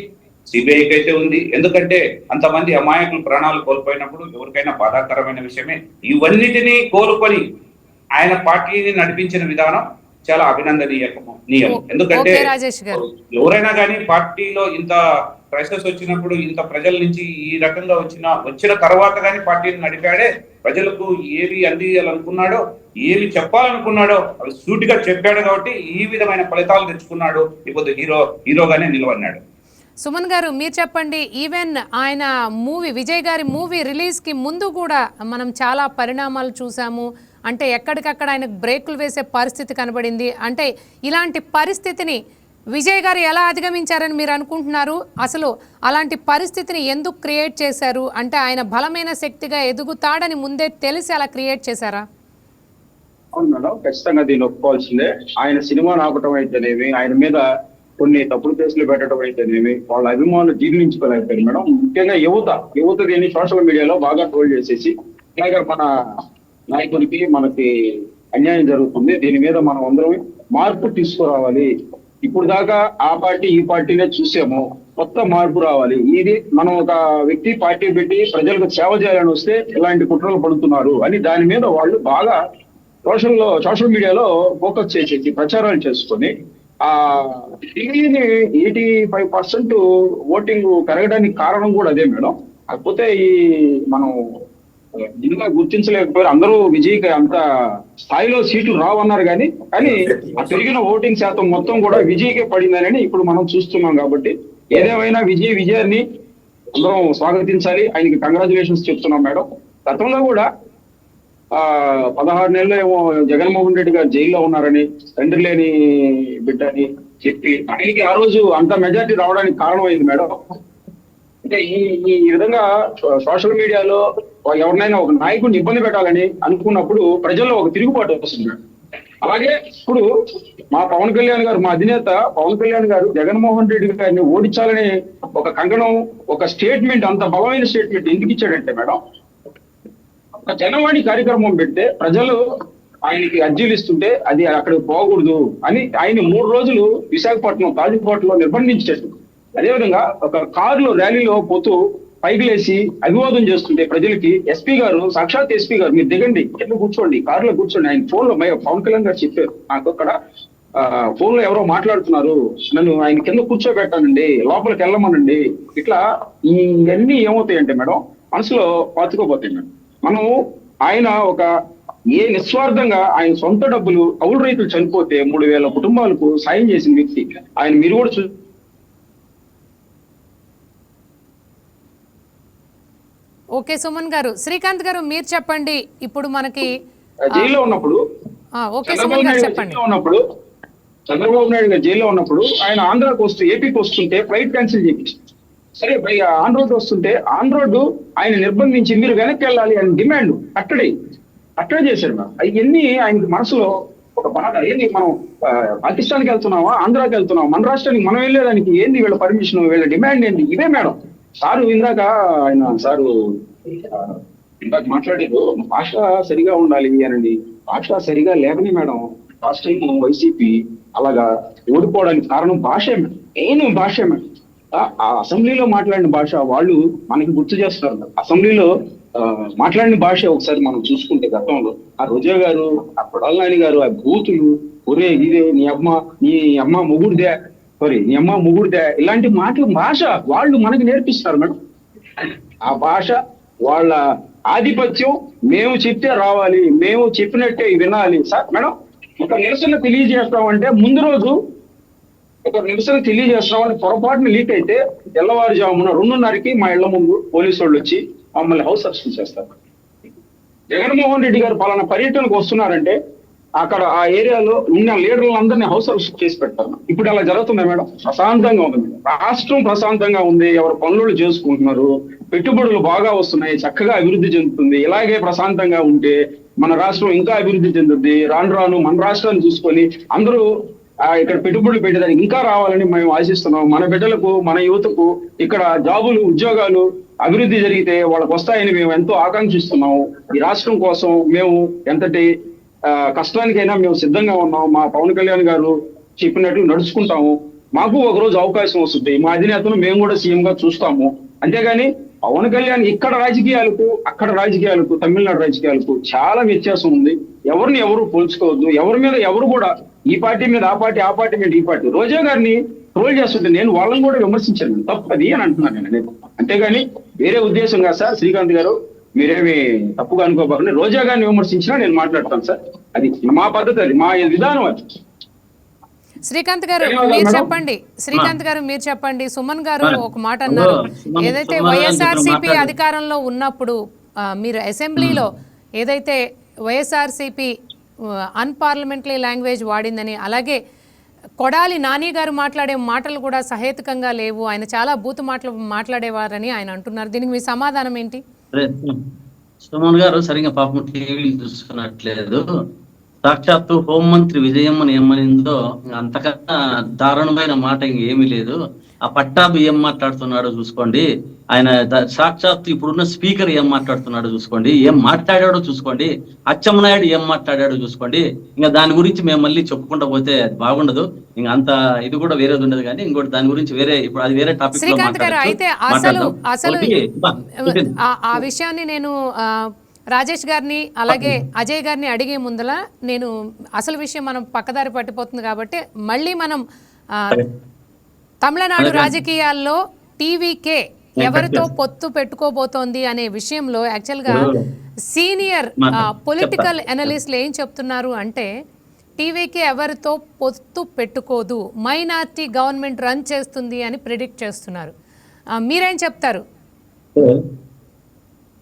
సిబిఐకి అయితే ఉంది. ఎందుకంటే అంతమంది అమాయకులు ప్రాణాలు కోల్పోయినప్పుడు ఎవరికైనా బాధాకరమైన విషయమే. ఇవన్నిటినీ కోలుకొని ఆయన పార్టీని నడిపించిన విధానం చాలా అభినందనీయం. ఎందుకంటే ఎవరైనా కానీ పార్టీలో ఇంత క్రైసిస్ వచ్చినప్పుడు, ఇంత ప్రజల నుంచి ఈ రకంగా వచ్చిన తర్వాత కానీ పార్టీని నడిపాడే, ప్రజలకు ఏవి అందియాలనుకున్నాడో, ఏవి చెప్పాలనుకున్నాడో అవి సూటిగా చెప్పాడు. కాబట్టి ఈ విధమైన ఫలితాలు తెచ్చుకున్నాడు. ఇప్పుడు హీరోగానే నిలవన్నాడు. సుమన్ గారు, మీరు చెప్పండి. ఈవెన్ ఆయన విజయ్ గారి మూవీ రిలీజ్కి ముందు కూడా మనం చాలా పరిణామాలు చూసాము. అంటే ఎక్కడికక్కడ ఆయనకు బ్రేకులు వేసే పరిస్థితి కనబడింది. అంటే ఇలాంటి పరిస్థితిని విజయ్ గారు ఎలా అధిగమించారని మీరు అనుకుంటున్నారు? అసలు అలాంటి పరిస్థితిని ఎందుకు క్రియేట్ చేశారు? అంటే ఆయన బలమైన శక్తిగా ఎదుగుతాడని ముందే తెలిసి అలా క్రియేట్ చేశారా? అవును మేడం, ఖచ్చితంగా దీన్ని ఒప్పుకోవాల్సిందే. ఆయన సినిమా ఆపటం అయితేనేమి, ఆయన మీద కొన్ని తప్పుడు కేసులు పెట్టడం అయితేనేమి, వాళ్ళ అభిమానులు జీర్ణించుకోలేకపోయారు మేడం. ముఖ్యంగా యువత దీన్ని సోషల్ మీడియాలో బాగా ట్రోల్ చేసేసి, ఇలాగ మన నాయకుడికి మనకి అన్యాయం జరుగుతుంది, దీని మీద మనం అందరం మార్పు తీసుకురావాలి. ఇప్పుడు దాకా ఆ పార్టీ ఈ పార్టీనే చూసాము, కొత్త మార్పు రావాలి. ఇది మనం ఒక వ్యక్తి పార్టీ పెట్టి ప్రజలకు సేవ చేయాలని వస్తే ఇలాంటి కుట్రలు పడుతున్నారు అని దాని మీద వాళ్ళు బాగా సోషల్ మీడియాలో ఫోకస్ చేసేసి ప్రచారాలు చేసుకొని ఆ ఢిల్లీని 85% ఓటింగ్ పెరగడానికి కారణం కూడా అదే మేడం. కాకపోతే మనం జిల్లా గుర్తించలేకపోయారు. అందరూ విజయ్కి అంత స్థాయిలో సీట్లు రావన్నారు కానీ ఆ పెరిగిన ఓటింగ్ శాతం మొత్తం కూడా విజయ్కే పడిందని ఇప్పుడు మనం చూస్తున్నాం. కాబట్టి ఏదేమైనా విజయాన్ని అందరం స్వాగతించాలి. ఆయనకి కంగ్రాచులేషన్స్ చెప్తున్నాం మేడం. గతంలో కూడా 16 నెలలు ఏమో జగన్మోహన్ రెడ్డి గారు జైల్లో ఉన్నారని, తండ్రి లేని బిడ్డ అని చెప్పి ఆయనకి ఆ రోజు అంత మెజార్టీ రావడానికి కారణం అయింది మేడం. అంటే ఈ విధంగా సోషల్ మీడియాలో ఎవరినైనా ఒక నాయకుడిని ఇబ్బంది పెట్టాలని అనుకున్నప్పుడు ప్రజల్లో ఒక తిరుగుబాటు వస్తుంది. అలాగే ఇప్పుడు మా పవన్ కళ్యాణ్ గారు, మా అధినేత పవన్ కళ్యాణ్ గారు జగన్మోహన్ రెడ్డి గారిని ఓడించాలని ఒక కంకణం, ఒక స్టేట్మెంట్, అంత బలమైన స్టేట్మెంట్ ఎందుకు ఇచ్చాడంటే మేడం, ఒక జనవాణి కార్యక్రమం పెడితే ప్రజలు ఆయనకి అర్జీలు ఇస్తుంటే అది అక్కడికి పోకూడదు అని ఆయన 3 రోజులు విశాఖపట్నం తాజుకోటలో నిర్బంధించాడు. అదేవిధంగా ఒక కారులో ర్యాలీలో పోతూ పైకి లేచి అభివాదం చేస్తుంటే ప్రజలకి సాక్షాత్ ఎస్పీ గారు మీరు దిగండి, కింద కూర్చోండి, కారులో కూర్చోండి, ఆయన ఫోన్ లో పవన్ కళ్యాణ్ గారు చెప్పారు, నాకు అక్కడ ఫోన్ లో ఎవరో మాట్లాడుతున్నారు, నన్ను ఆయన కింద కూర్చోబెట్టానండి, లోపలికి వెళ్ళమనండి. ఇట్లా ఇవన్నీ ఏమవుతాయంటే మేడం మనసులో పాతుకోపోతాయి మేడం. మనం ఆయన నిస్వార్థంగా ఆయన సొంత డబ్బులు కౌలు రైతులు చనిపోతే 3,000 కుటుంబాలకు సాయం చేసిన వ్యక్తి ఆయన. మీరు కూడా ఓకే సుమన్ గారు. శ్రీకాంత్ గారు మీరు చెప్పండి. ఇప్పుడు మనకి జైల్లో ఉన్నప్పుడు చంద్రబాబు నాయుడు గారు జైల్లో ఉన్నప్పుడు ఆయన ఏపీకి వస్తుంటే ఫ్లైట్ క్యాన్సిల్ చేయించారు. సరే ఆన్ రోడ్డు వస్తుంటే ఆన్ రోడ్డు ఆయన నిర్బంధించి మీరు వెనక్కి వెళ్ళాలి అని డిమాండ్ అట్లే చేశారు మేడం. అవన్నీ ఆయనకి మనసులో ఒక బాధ. ఏంది మనం పాకిస్తాన్కి వెళ్తున్నావా, ఆంధ్రాకి వెళ్తున్నావా, మన రాష్ట్రానికి మనం వెళ్ళేదానికి ఏంది వీళ్ళ పర్మిషన్, వీళ్ళ డిమాండ్ ఏంది? ఇదే మేడం. ఇందాక మాట్లాడారు భాష సరిగా ఉండాలి అనండి. భాష సరిగా లేదని మేడం లాస్ట్ టైం వైసీపీ అలాగా ఓడిపోవడానికి కారణం భాషే మేడం. మెయిన్ భాషే మేడం. ఆ అసెంబ్లీలో మాట్లాడిన భాష వాళ్ళు మనకి గుర్తు చేస్తున్నారు. అసెంబ్లీలో మాట్లాడిన భాష ఒకసారి మనం చూసుకుంటే గతంలో ఆ రోజా గారు, ఆ కొడాల నాని గారు, ఆ బూతులు, ఒరే ఇదే నీ అమ్మ మొగుడిదే ఇలాంటి భాష వాళ్ళు మనకి నేర్పిస్తారు మేడం. ఆ భాష వాళ్ళ ఆధిపత్యం, మేము చెప్తే రావాలి, మేము చెప్పినట్టే వినాలి. సార్ మేడం ఒక నిరసన తెలియజేస్తామంటే ముందు రోజు ఒక నిరసన తెలియజేస్తున్నామని పొరపాటున లీక్ అయితే తెల్లవారుజామున 2:30కి మా ఇళ్ల ముందు పోలీసు వాళ్ళు వచ్చి మమ్మల్ని హౌస్ అరెస్ట్ చేస్తారు. జగన్మోహన్ రెడ్డి గారు పలానా పర్యటనకు వస్తున్నారంటే అక్కడ ఆ ఏరియాలో ఉన్న లీడర్లందరినీ హౌస్ అరెస్ట్ చేసి పెడతారు. ఇప్పుడు అలా జరుగుతుంది మేడం. ప్రశాంతంగా ఉంది మేడం. రాష్ట్రం ప్రశాంతంగా ఉంది, ఎవరు పనులు చేసుకుంటున్నారు, పెట్టుబడులు బాగా వస్తున్నాయి, చక్కగా అభివృద్ధి చెందుతుంది. ఇలాగే ప్రశాంతంగా ఉంటే మన రాష్ట్రం ఇంకా అభివృద్ధి చెందుతుంది. రాను మన రాష్ట్రాన్ని చూసుకొని అందరూ ఇక్కడ పెట్టుబడులు పెట్టేదానికి ఇంకా రావాలని మేము ఆశిస్తున్నాం. మన బిడ్డలకు, మన యువతకు ఇక్కడ జాబులు, ఉద్యోగాలు, అభివృద్ధి జరిగితే వాళ్ళకు వస్తాయని మేము ఎంతో ఆకాంక్షిస్తున్నాము. ఈ రాష్ట్రం కోసం మేము ఎంతటి కష్టానికైనా మేము సిద్ధంగా ఉన్నాం. మా పవన్ కళ్యాణ్ గారు చెప్పినట్లు నడుచుకుంటాము. మాకు ఒక రోజు అవకాశం వస్తుంది. మా అధినేతను మేము కూడా సీఎం గా చూస్తాము. అంతేగాని పవన్ కళ్యాణ్ ఇక్కడ రాజకీయాలకు, అక్కడ రాజకీయాలకు, తమిళనాడు రాజకీయాలకు చాలా వ్యత్యాసం ఉంది. ఎవరిని ఎవరు పోల్చుకోవద్దు. ఎవరి మీద ఎవరు కూడా ఈ పార్టీ మీద ఆ పార్టీ, ఆ పార్టీ మీద ఈ పార్టీ. రోజా గారిని ట్రోల్ చేస్తుంటే నేను వాళ్ళని కూడా విమర్శించాను. తప్పది అని అంటున్నాను నేను. అంతేగాని వేరే ఉద్దేశం కాదు సార్. శ్రీకాంత్ గారు మీరేమి తప్పుగా అనుకోబాకండి. రోజా గారిని విమర్శించినా నేను మాట్లాడతాను సార్. అది మా పద్ధతి, అది మా విధానం. అది శ్రీకాంత్ గారు మీరు చెప్పండి. శ్రీకాంత్ గారు మీరు చెప్పండి. సుమన్ గారు ఒక మాట అన్నారు. ఏదైతే వైఎస్ఆర్సీపీ అధికారంలో ఉన్నప్పుడు మీరు అసెంబ్లీలో ఏదైతే వైఎస్ఆర్సీపీ అన్పార్లమెంటరీ లాంగ్వేజ్ వాడిందని, అలాగే కొడాలి నాని గారు మాట్లాడే మాటలు కూడా సహేతుకంగా లేవు, ఆయన చాలా బూతు మాటలు మాట్లాడేవారని ఆయన అంటున్నారు. దీనికి మీ సమాధానం ఏంటి? సుమన్ గారు సరిగా పాపం టీవీ చూసుకున్నట్లేదు. సాక్షాత్తు హోంమంత్రి విజయమ్మని ఏమనిందో అంతకన్నా దారుణమైన మాట ఇంకేమీ లేదు. ఆ పట్టాభి ఏం మాట్లాడుతున్నాడో చూసుకోండి. ఆయన సాక్షాత్తు ఇప్పుడున్న స్పీకర్ ఏం మాట్లాడుతున్నాడో చూసుకోండి. ఏం మాట్లాడాడో చూసుకోండి. అచ్చెన్నాయుడు ఏం మాట్లాడాడో చూసుకోండి. ఇంకా దాని గురించి మేము మళ్ళీ చెప్పుకుంటా పోతే అది బాగుండదు. ఇంకా అంత ఇది కూడా వేరేది ఉండదు. కానీ ఇంకోటి దాని గురించి వేరే, ఇప్పుడు అది వేరే టాపిక్. శ్రీకాంత్ గారు అయితే అసలు ఆ విషయాన్ని నేను రాజేష్ గారిని అలాగే అజయ్ గారిని అడిగే ముందల నేను అసలు విషయం మనం పక్కదారి పట్టిపోతుంది కాబట్టి మళ్ళీ మనం తమిళనాడు రాజకీయాల్లో టీవీకే ఎవరితో పొత్తు పెట్టుకోబోతోంది అనే విషయంలో యాక్చువల్గా సీనియర్ పొలిటికల్ అనలిస్టులు ఏం చెప్తున్నారు అంటే టీవీకే ఎవరితో పొత్తు పెట్టుకోదు, మైనార్టీ గవర్నమెంట్ రన్ చేస్తుంది అని ప్రిడిక్ట్ చేస్తున్నారు. మీరేం చెప్తారు?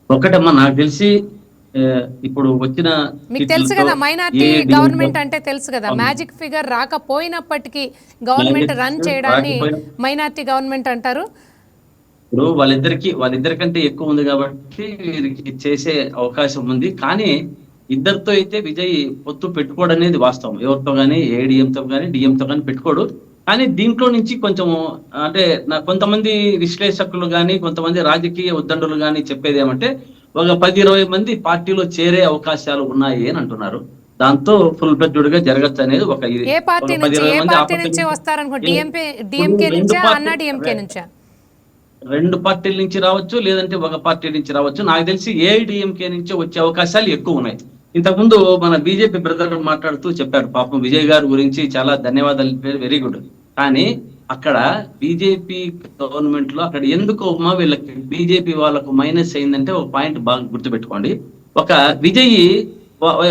ఒకటమ్మా, నాకు తెలిసి ఇప్పుడు వచ్చిన మీకు తెలుసు కదా మైనార్టీ గవర్నమెంట్ అంటే తెలుసు కదా, మ్యాజిక్ ఫిగర్ రాకపోయినప్పటికీ గవర్నమెంట్ రన్ చేయడాన్ని మైనార్టీ గవర్నమెంట్ అంటారు. ఇప్పుడు వాళ్ళిద్దరికంటే ఎక్కువ ఉంది కాబట్టి వీరికి చేసే అవకాశం ఉంది. కానీ ఇద్దరితో అయితే విజయ్ పొత్తు పెట్టుకోవడం అనేది వాస్తవం. ఎవరితో కానీ, ఏడీఎంతో కానీ డిఎంతో కానీ పెట్టుకోడు. కానీ దీంట్లో నుంచి కొంచెం అంటే కొంతమంది విశ్లేషకులు కానీ, కొంతమంది రాజకీయ ఉద్దండులు కానీ చెప్పేది ఏమంటే ఒక 10-20 మంది పార్టీలో చేరే అవకాశాలు ఉన్నాయి అని అంటున్నారు. దాంతో ఫుల్ ఫ్లెడ్జ్డ్ గా జరగచ్చు అనేది ఒక ఏ పార్టీ నుంచి వస్తారనుకో, డిఎంకే నుంచా అన్నా డిఎంకే నుంచా? 2 పార్టీల నుంచి రావచ్చు, లేదంటే ఒక పార్టీ నుంచి రావచ్చు. నాకు తెలిసి ఏఐడిఎంకే నుంచి వచ్చే అవకాశాలు ఎక్కువ ఉన్నాయి. ఇంతకుముందు మన బీజేపీ బ్రదర్ మాట్లాడుతూ చెప్పారు, పాపం విజయ్ గారి గురించి చాలా ధన్యవాదాలు, వెరీ గుడ్. కానీ అక్కడ బీజేపీ గవర్నమెంట్ లో అక్కడ ఎందుకు వీళ్ళకి బీజేపీ వాళ్ళకు మైనస్ అయిందంటే ఒక పాయింట్ బాగా గుర్తుపెట్టుకోండి. ఒక విజయ్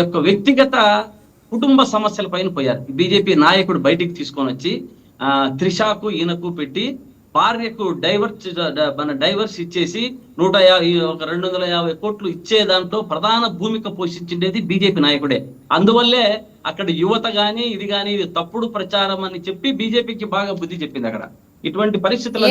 యొక్క వ్యక్తిగత కుటుంబ సమస్యల పైన పోయారు. బీజేపీ నాయకుడు బయటికి తీసుకొని వచ్చి త్రిషాకు ఈయనకు పెట్టి భార్యకు డైవర్స్ ఇచ్చేసి 250 కోట్లు ఇచ్చే దాంట్లో ప్రధాన భూమిక పోషించిండేది బీజేపీ నాయకుడే. అందువల్లే అక్కడ యువత గాని ఇది గాని ఇది తప్పుడు ప్రచారం అని చెప్పి బీజేపీకి బాగా బుద్ధి చెప్పింది. అక్కడ ఇటువంటి పరిస్థితులు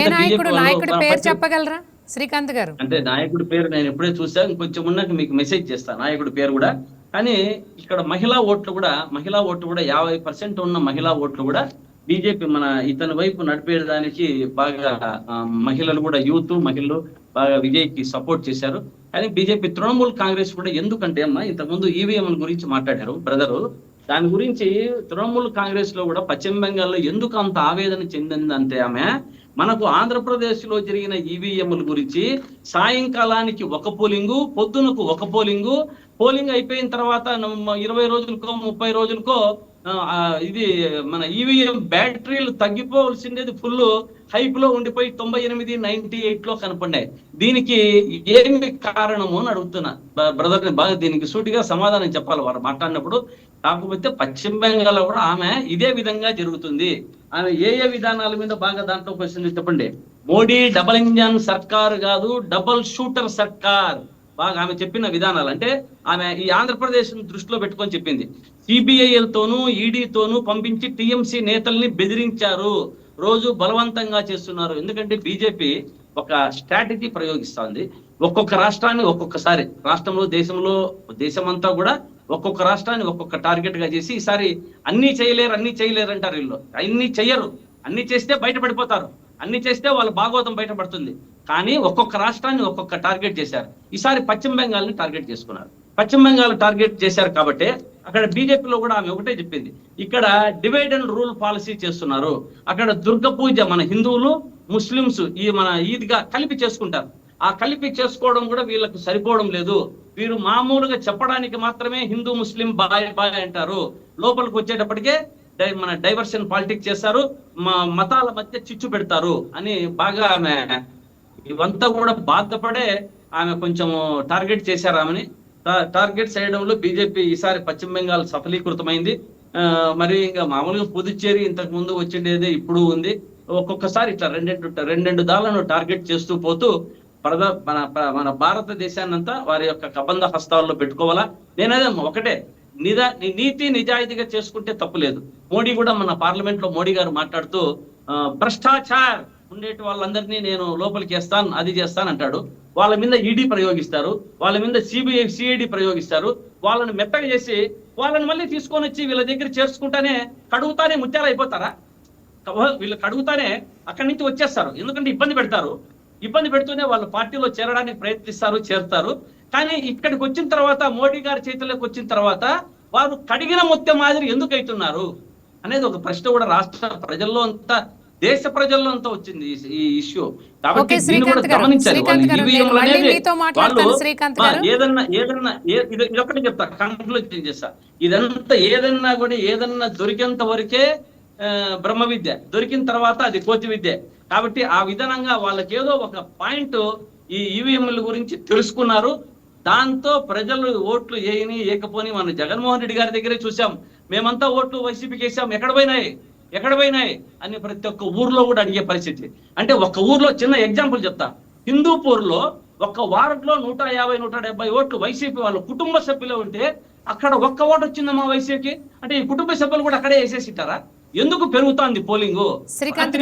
చెప్పగలరా శ్రీకాంత్ గారు? అంటే నాయకుడి పేరు నేను ఎప్పుడే చూసాను, ఇంకొంచెం ఉన్నాక మీకు మెసేజ్ చేస్తాను నాయకుడి పేరు కూడా. కానీ ఇక్కడ మహిళా ఓట్లు కూడా 50% ఉన్న మహిళా ఓట్లు కూడా బీజేపీ మన ఇతని వైపు నడిపేయడానికి బాగా మహిళలు కూడా, మహిళలు బాగా విజయ్కి సపోర్ట్ చేశారు. కానీ బీజేపీ తృణమూల్ కాంగ్రెస్ కూడా ఎందుకంటే అమ్మా ఇంతకుముందు ఈవీఎంల గురించి మాట్లాడారు బ్రదరు. దాని గురించి తృణమూల్ కాంగ్రెస్ లో కూడా పశ్చిమ బెంగాల్లో ఎందుకు అంత ఆవేదన చెందిందంటే ఆమె మనకు ఆంధ్రప్రదేశ్ లో జరిగిన ఈవీఎంల గురించి సాయంకాలానికి ఒక పోలింగు, పొద్దునకు ఒక పోలింగ్ అయిపోయిన తర్వాత 20 రోజులకో 30 రోజులకో ఇది మన ఈవీఎం బ్యాటరీలు తగ్గిపోవలసిండేది ఫుల్ హైప్ లో ఉండిపోయి 98, 98 లో కనపడ్డాయి. దీనికి ఏమి కారణము అని అడుగుతున్నా బ్రదర్ని. బాగా దీనికి సూటిగా సమాధానం చెప్పాలి వారు మాట్లాడినప్పుడు. కాకపోతే పశ్చిమ బెంగాల్లో కూడా ఆమె ఇదే విధంగా జరుగుతుంది. ఆమె ఏ విధానాల మీద బాగా దాంట్లో క్వశ్చన్ చెప్పండి. మోడీ డబల్ ఇంజన్ సర్కార్ కాదు, డబల్ షూటర్ సర్కార్. బాగా ఆమె చెప్పిన విధానాలు అంటే ఆమె ఈ ఆంధ్రప్రదేశ్ దృష్టిలో పెట్టుకొని చెప్పింది. సిబిఐలతోనూ ఈడీతోనూ పంపించి టీఎంసీ నేతల్ని బెదిరించారు, రోజు బలవంతంగా చేస్తున్నారు. ఎందుకంటే బీజేపీ ఒక స్ట్రాటజీ ప్రయోగిస్తుంది. ఒక్కొక్క రాష్ట్రాన్ని ఒక్కొక్కసారి, రాష్ట్రంలో దేశమంతా కూడా ఒక్కొక్క రాష్ట్రాన్ని ఒక్కొక్క టార్గెట్ గా చేసి ఈసారి అన్ని చేయలేరు అంటారు వీళ్ళు. అన్ని చెయ్యరు, అన్ని చేస్తే బయటపడిపోతారు, అన్ని చేస్తే వాళ్ళ భాగవతం బయటపడుతుంది. కానీ ఒక్కొక్క రాష్ట్రాన్ని ఒక్కొక్క టార్గెట్ చేశారు. ఈసారి పశ్చిమ బెంగాల్ని టార్గెట్ చేసుకున్నారు. పశ్చిమ బెంగాల్ టార్గెట్ చేశారు కాబట్టి అక్కడ బీజేపీలో కూడా ఆమె ఒకటే చెప్పింది, ఇక్కడ డివైడ్ అండ్ రూల్ పాలసీ చేస్తున్నారు. అక్కడ దుర్గ పూజ మన హిందువులు ముస్లిమ్స్ ఈ మన ఈద్గా కలిపి చేసుకుంటారు. ఆ కలిపి చేసుకోవడం కూడా వీళ్ళకు సరిపోవడం లేదు. వీరు మామూలుగా చెప్పడానికి మాత్రమే హిందూ ముస్లిం బాయ్ బాయ్ అంటారు, లోపలికి వచ్చేటప్పటికే మన డైవర్షన్ పాలిటిక్స్ చేస్తారు, మతాల మధ్య చిచ్చు పెడతారు అని బాగా ఆమె ఇవంతా కూడా బాధపడే ఆమె కొంచెం టార్గెట్ చేశారు. ఆమెని టార్గెట్ చేయడంలో బీజేపీ ఈసారి పశ్చిమ బెంగాల్ సఫలీకృతమైంది. మరి ఇంకా మామూలుగా పుదుచ్చేరి ఇంతకు ముందు వచ్చిండేది ఇప్పుడు ఉంది. ఒక్కొక్కసారి ఇట్లా రెండు దాళ్లను టార్గెట్ చేస్తూ పోతూ మన భారతదేశాన్నంతా వారి యొక్క కబంధ హస్తాల్లో పెట్టుకోవాలా. నేనదే ఒకటే, నీతి నిజాయితీగా చేసుకుంటే తప్పు లేదు. మోడీ కూడా మన పార్లమెంట్ లో మోడీ గారు మాట్లాడుతూ భ్రష్టాచార్ ఉండేటి వాళ్ళందరినీ నేను లోపలికి వేస్తాను, అది చేస్తాను అంటాడు. వాళ్ళ మీద ఈడీ ప్రయోగిస్తారు, వాళ్ళ మీద సిఐడి ప్రయోగిస్తారు. వాళ్ళని మెత్తగా చేసి వాళ్ళని మళ్ళీ తీసుకొని వచ్చి వీళ్ళ దగ్గర చేసుకుంటానే కడుగుతానే ముత్యాలు అయిపోతారా? వీళ్ళు కడుగుతానే అక్కడి నుంచి వచ్చేస్తారు. ఎందుకంటే ఇబ్బంది పెడతారు, ఇబ్బంది పెడుతూనే వాళ్ళ పార్టీలో చేరడానికి ప్రయత్నిస్తారు, చేరుతారు. కానీ ఇక్కడికి వచ్చిన తర్వాత, మోడీ గారి చేతిలోకి వచ్చిన తర్వాత వారు కడిగిన ముత్యం మాదిరి ఎందుకు అవుతున్నారు అనేది ఒక ప్రశ్న కూడా రాష్ట్ర ప్రజల్లో అంతా, దేశ ప్రజల్లో అంతా వచ్చింది ఈ ఇష్యూ. కాబట్టి దీన్ని కూడా గమనించాలి. ఇదొకటి చెప్తా, కంక్లూజన్ చేస్తా. ఏదన్నా కూడా ఏదన్నా దొరికేంత వరకే బ్రహ్మ విద్య, దొరికిన తర్వాత అది కోతి విద్య. కాబట్టి ఆ విధానంగా వాళ్ళకి ఏదో ఒక పాయింట్ ఈ ఈవీఎంల గురించి తెలుసుకున్నారు. దాంతో ప్రజలు ఓట్లు ఏకపోని మన జగన్మోహన్ రెడ్డి గారి దగ్గరే చూసాం. మేమంతా ఓట్లు వైసీపీకి వేసాం, ఎక్కడ పోయినాయి అని ప్రతి ఒక్క ఊర్లో కూడా అడిగే పరిస్థితి. అంటే ఒక్క ఊర్లో చిన్న ఎగ్జాంపుల్ చెప్తా. హిందూపూర్ లో ఒక్క వార్డులో 150-170 ఓట్లు వైసీపీ వాళ్ళ కుటుంబ సభ్యులు ఉంటే అక్కడ ఒక్క ఓటు వచ్చిందమ్మా వైసీపీకి. అంటే ఈ కుటుంబ సభ్యులు కూడా అక్కడే వేసేసిట్టారా? ఎందుకు పెరుగుతోంది పోలింగ్? శ్రీకాంత్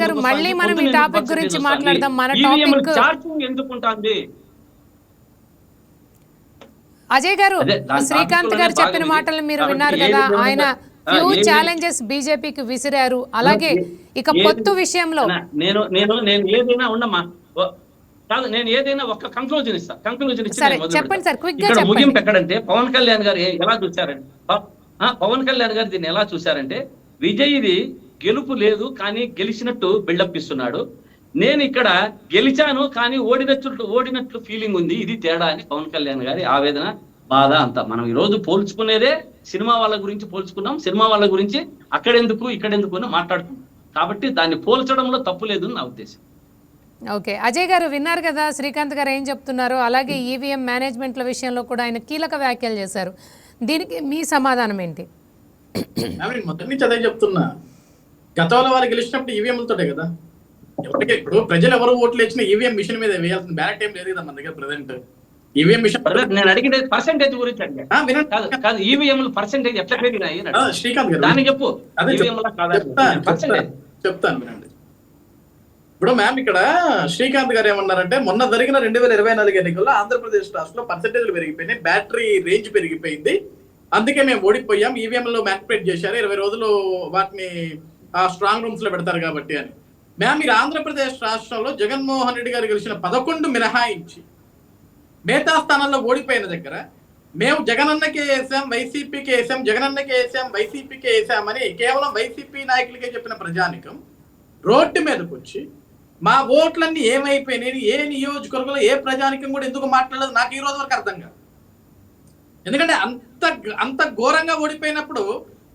గారు మళ్ళీ మనం ఈ టాపిక్ గురించి మాట్లాడదాం. మన టాపిక్ ఛార్జింగ్ ఎందుకుంటుంది? అజయ్ గారు, శ్రీకాంత్ గారు చెప్పిన మాటలు మీరు విన్నారు కదా. ఆయన ఫ్యూ ఛాలెంజెస్ బీజేపీకి విసిరారు. అలాగే ఇక పొత్తు విషయంలో నేను ఏదైనా ఉండమ్మా కాదు, నేను ఏదైనా ఒక కంక్లూజన్ ఇస్తా. కంక్లూజన్ ఇచ్చి చెప్పండి సార్, క్విక్ గా ఇక్కడ ముగింపు ఎక్కడంటే పవన్ కళ్యాణ్ గారు ఎలా చూశారంటే, పవన్ కళ్యాణ్ గారు దీన్ని ఎలా చూశారంటే, విజయ్ది గెలుపు లేదు కానీ గెలిచినట్టు బిల్డప్ ఇస్తున్నాడు. నేను ఇక్కడ గెలిచాను కానీ ఓడినట్లు ఫీలింగ్ ఉంది, ఇది తేడా అని పవన్ కళ్యాణ్ గారి ఆవేదన, బాధ అంతా. మనం ఈ రోజు పోల్చుకునేదే సినిమా వాళ్ళ గురించి పోల్చుకున్నాం, సినిమా వాళ్ళ గురించి అక్కడెందుకు ఇక్కడెందుకు అని మాట్లాడుకున్నాం. కాబట్టి దాన్ని పోల్చడంలో తప్పు లేదు నా ఉద్దేశం. ఓకే, అజయ్ గారు విన్నారు కదా శ్రీకాంత్ గారు ఏం చెప్తున్నారు. అలాగే ఈవీఎం మేనేజ్మెంట్ల విషయంలో కూడా ఆయన కీలక వ్యాఖ్యలు చేశారు. దీనికి మీ సమాధానం ఏంటి? మొత్తం నుంచి అదే చెప్తున్నా. గతంలో వాళ్ళు గెలిచినప్పుడు ఈవీఎంలతోటే కదా. ఎవరికి ఇప్పుడు ప్రజలు ఎవరు ఓట్లు ఇచ్చినా ఈవీఎం మిషన్ మీద వేయాల్సిన బ్యాలెట్ ఏం లేదు కదా మన దగ్గర ప్రెసెంట్. ఈవీఎం మిషన్ నేను అడిగిన పర్సెంటేజ్ గురించి కాదు, ఈవీఎం పర్సెంటేజ్ ఎట్లా పెరిగినాయి శ్రీకాంత్ గారు దాన్ని చెప్పు. చెప్తాను వినండి. ఇప్పుడు మ్యామ్ ఇక్కడ శ్రీకాంత్ గారు ఏమన్నారంటే, మొన్న జరిగిన 2024 ఎన్నికల్లో ఆంధ్రప్రదేశ్ రాష్ట్రంలో పర్సెంటేజ్లు పెరిగిపోయినాయి, బ్యాటరీ రేంజ్ పెరిగిపోయింది, అందుకే మేము ఓడిపోయాం, ఈవీఎంలో మ్యానిపులేట్ చేశారు, 20 రోజులు వాటిని స్ట్రాంగ్ రూమ్స్ లో పెడతారు కాబట్టి అని. మ్యామ్ మీరు ఆంధ్రప్రదేశ్ రాష్ట్రంలో జగన్మోహన్ రెడ్డి గారు గెలిచిన 11 మినహాయించి మిగతా స్థానాల్లో ఓడిపోయిన దగ్గర మేము జగనన్నకే వేసాం, వైసీపీకి వేసాం, జగనన్నకే వేసాం, వైసీపీకి వేసామని కేవలం వైసీపీ నాయకులకే చెప్పిన ప్రజానికం రోడ్డు మీదకి వచ్చి మా ఓట్లన్నీ ఏమైపోయినాయి, ఏ నియోజకవర్గంలో ఏ ప్రజానికం కూడా ఎందుకు మాట్లాడలేదు నాకు ఈ రోజు వరకు అర్థం కాదు. ఎందుకంటే అంత ఘోరంగా ఓడిపోయినప్పుడు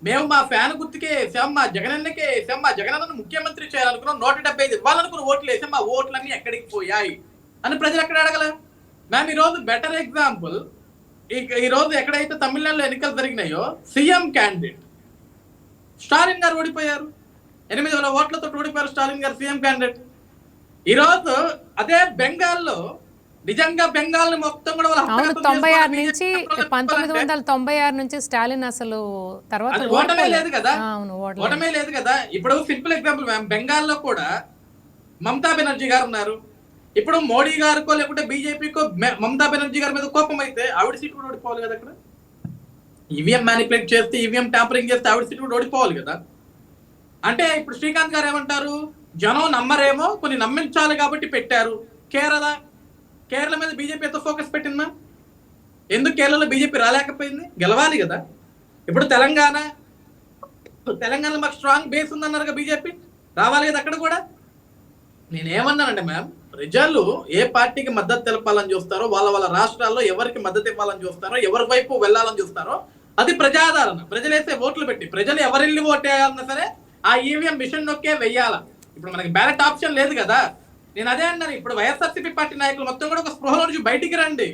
మేము మా ఫ్యాన్ గుర్తుకే వేసాం, మా జగనన్నకే వేసాం, మా జగనన్నను ముఖ్యమంత్రి చేయాలనుకున్నాం, 175 ఇవ్వాలనుకున్న ఓట్లు వేసాం, మా ఓట్లన్నీ ఎక్కడికి పోయాయి అని ప్రజలు ఎక్కడ అడగలేరు. మ్యామ్ ఈరోజు బెటర్ ఎగ్జాంపుల్, ఈ రోజు ఎక్కడైతే తమిళనాడులో ఎన్నికలు జరిగినాయో సీఎం క్యాండిడేట్ స్టాలిన్ గారు ఓడిపోయారు, 8,000 ఓట్లతో ఓడిపోయారు స్టాలిన్ గారు సీఎం క్యాండిడేట్. ఈ రోజు అదే బెంగాల్లో నిజంగా బెంగాల్ మొత్తం కూడా 96 నుంచి 1996 నుంచి స్టాలిన్ అసలు తర్వాత ఓటమే లేదు కదా, ఓటమే లేదు కదా. ఇప్పుడు సింపుల్ ఎగ్జాంపుల్ మ్యామ్, బెంగాల్లో కూడా మమతా బెనర్జీ గారు ఉన్నారు. ఇప్పుడు మోడీ గారికో లేకుంటే బీజేపీకో మమతా బెనర్జీ గారి మీద కోపం అయితే ఆవిడ సీట్ కూడా ఓడిపోవాలి కదా అక్కడ. ఈవీఎం మ్యానిపులేట్ చేస్తే, ఈవీఎం ట్యాంపరింగ్ చేస్తే ఆవిడ సీట్ కూడా ఓడిపోవాలి కదా. అంటే ఇప్పుడు శ్రీకాంత్ గారు ఏమంటారు, జనం నమ్మరేమో, కొన్ని నమ్మించాలి కాబట్టి పెట్టారు. కేరళ మీద బీజేపీ ఎంత ఫోకస్ పెట్టిందా? ఎందుకు కేరళలో బీజేపీ రాలేకపోయింది? గెలవాలి కదా. ఇప్పుడు తెలంగాణలో మాకు స్ట్రాంగ్ బేస్ ఉందన్నారు కదా, బీజేపీ రావాలి కదా అక్కడ కూడా. నేనేమన్నానంటే మ్యామ్, ప్రజలు ఏ పార్టీకి మద్దతు తెలపాలని చూస్తారో, వాళ్ళ రాష్ట్రాల్లో ఎవరికి మద్దతు ఇవ్వాలని చూస్తారో, ఎవరి వైపు వెళ్ళాలని చూస్తారో అది ప్రజాదరణ. ప్రజలు వేసే ఓట్లు పెట్టి, ప్రజలు ఎవరిల్లి ఓటు వేయాలన్నా సరే ఆ ఈవీఎం మిషన్ నొక్కే వెయ్యాల. ఇప్పుడు మనకి బ్యాలెట్ ఆప్షన్ లేదు కదా. నేను అదే అన్నాను, ఇప్పుడు వైఎస్ఆర్సీపీ పార్టీ నాయకులు మొత్తం కూడా ఒక స్పృహలో నుంచి బయటికి రండి.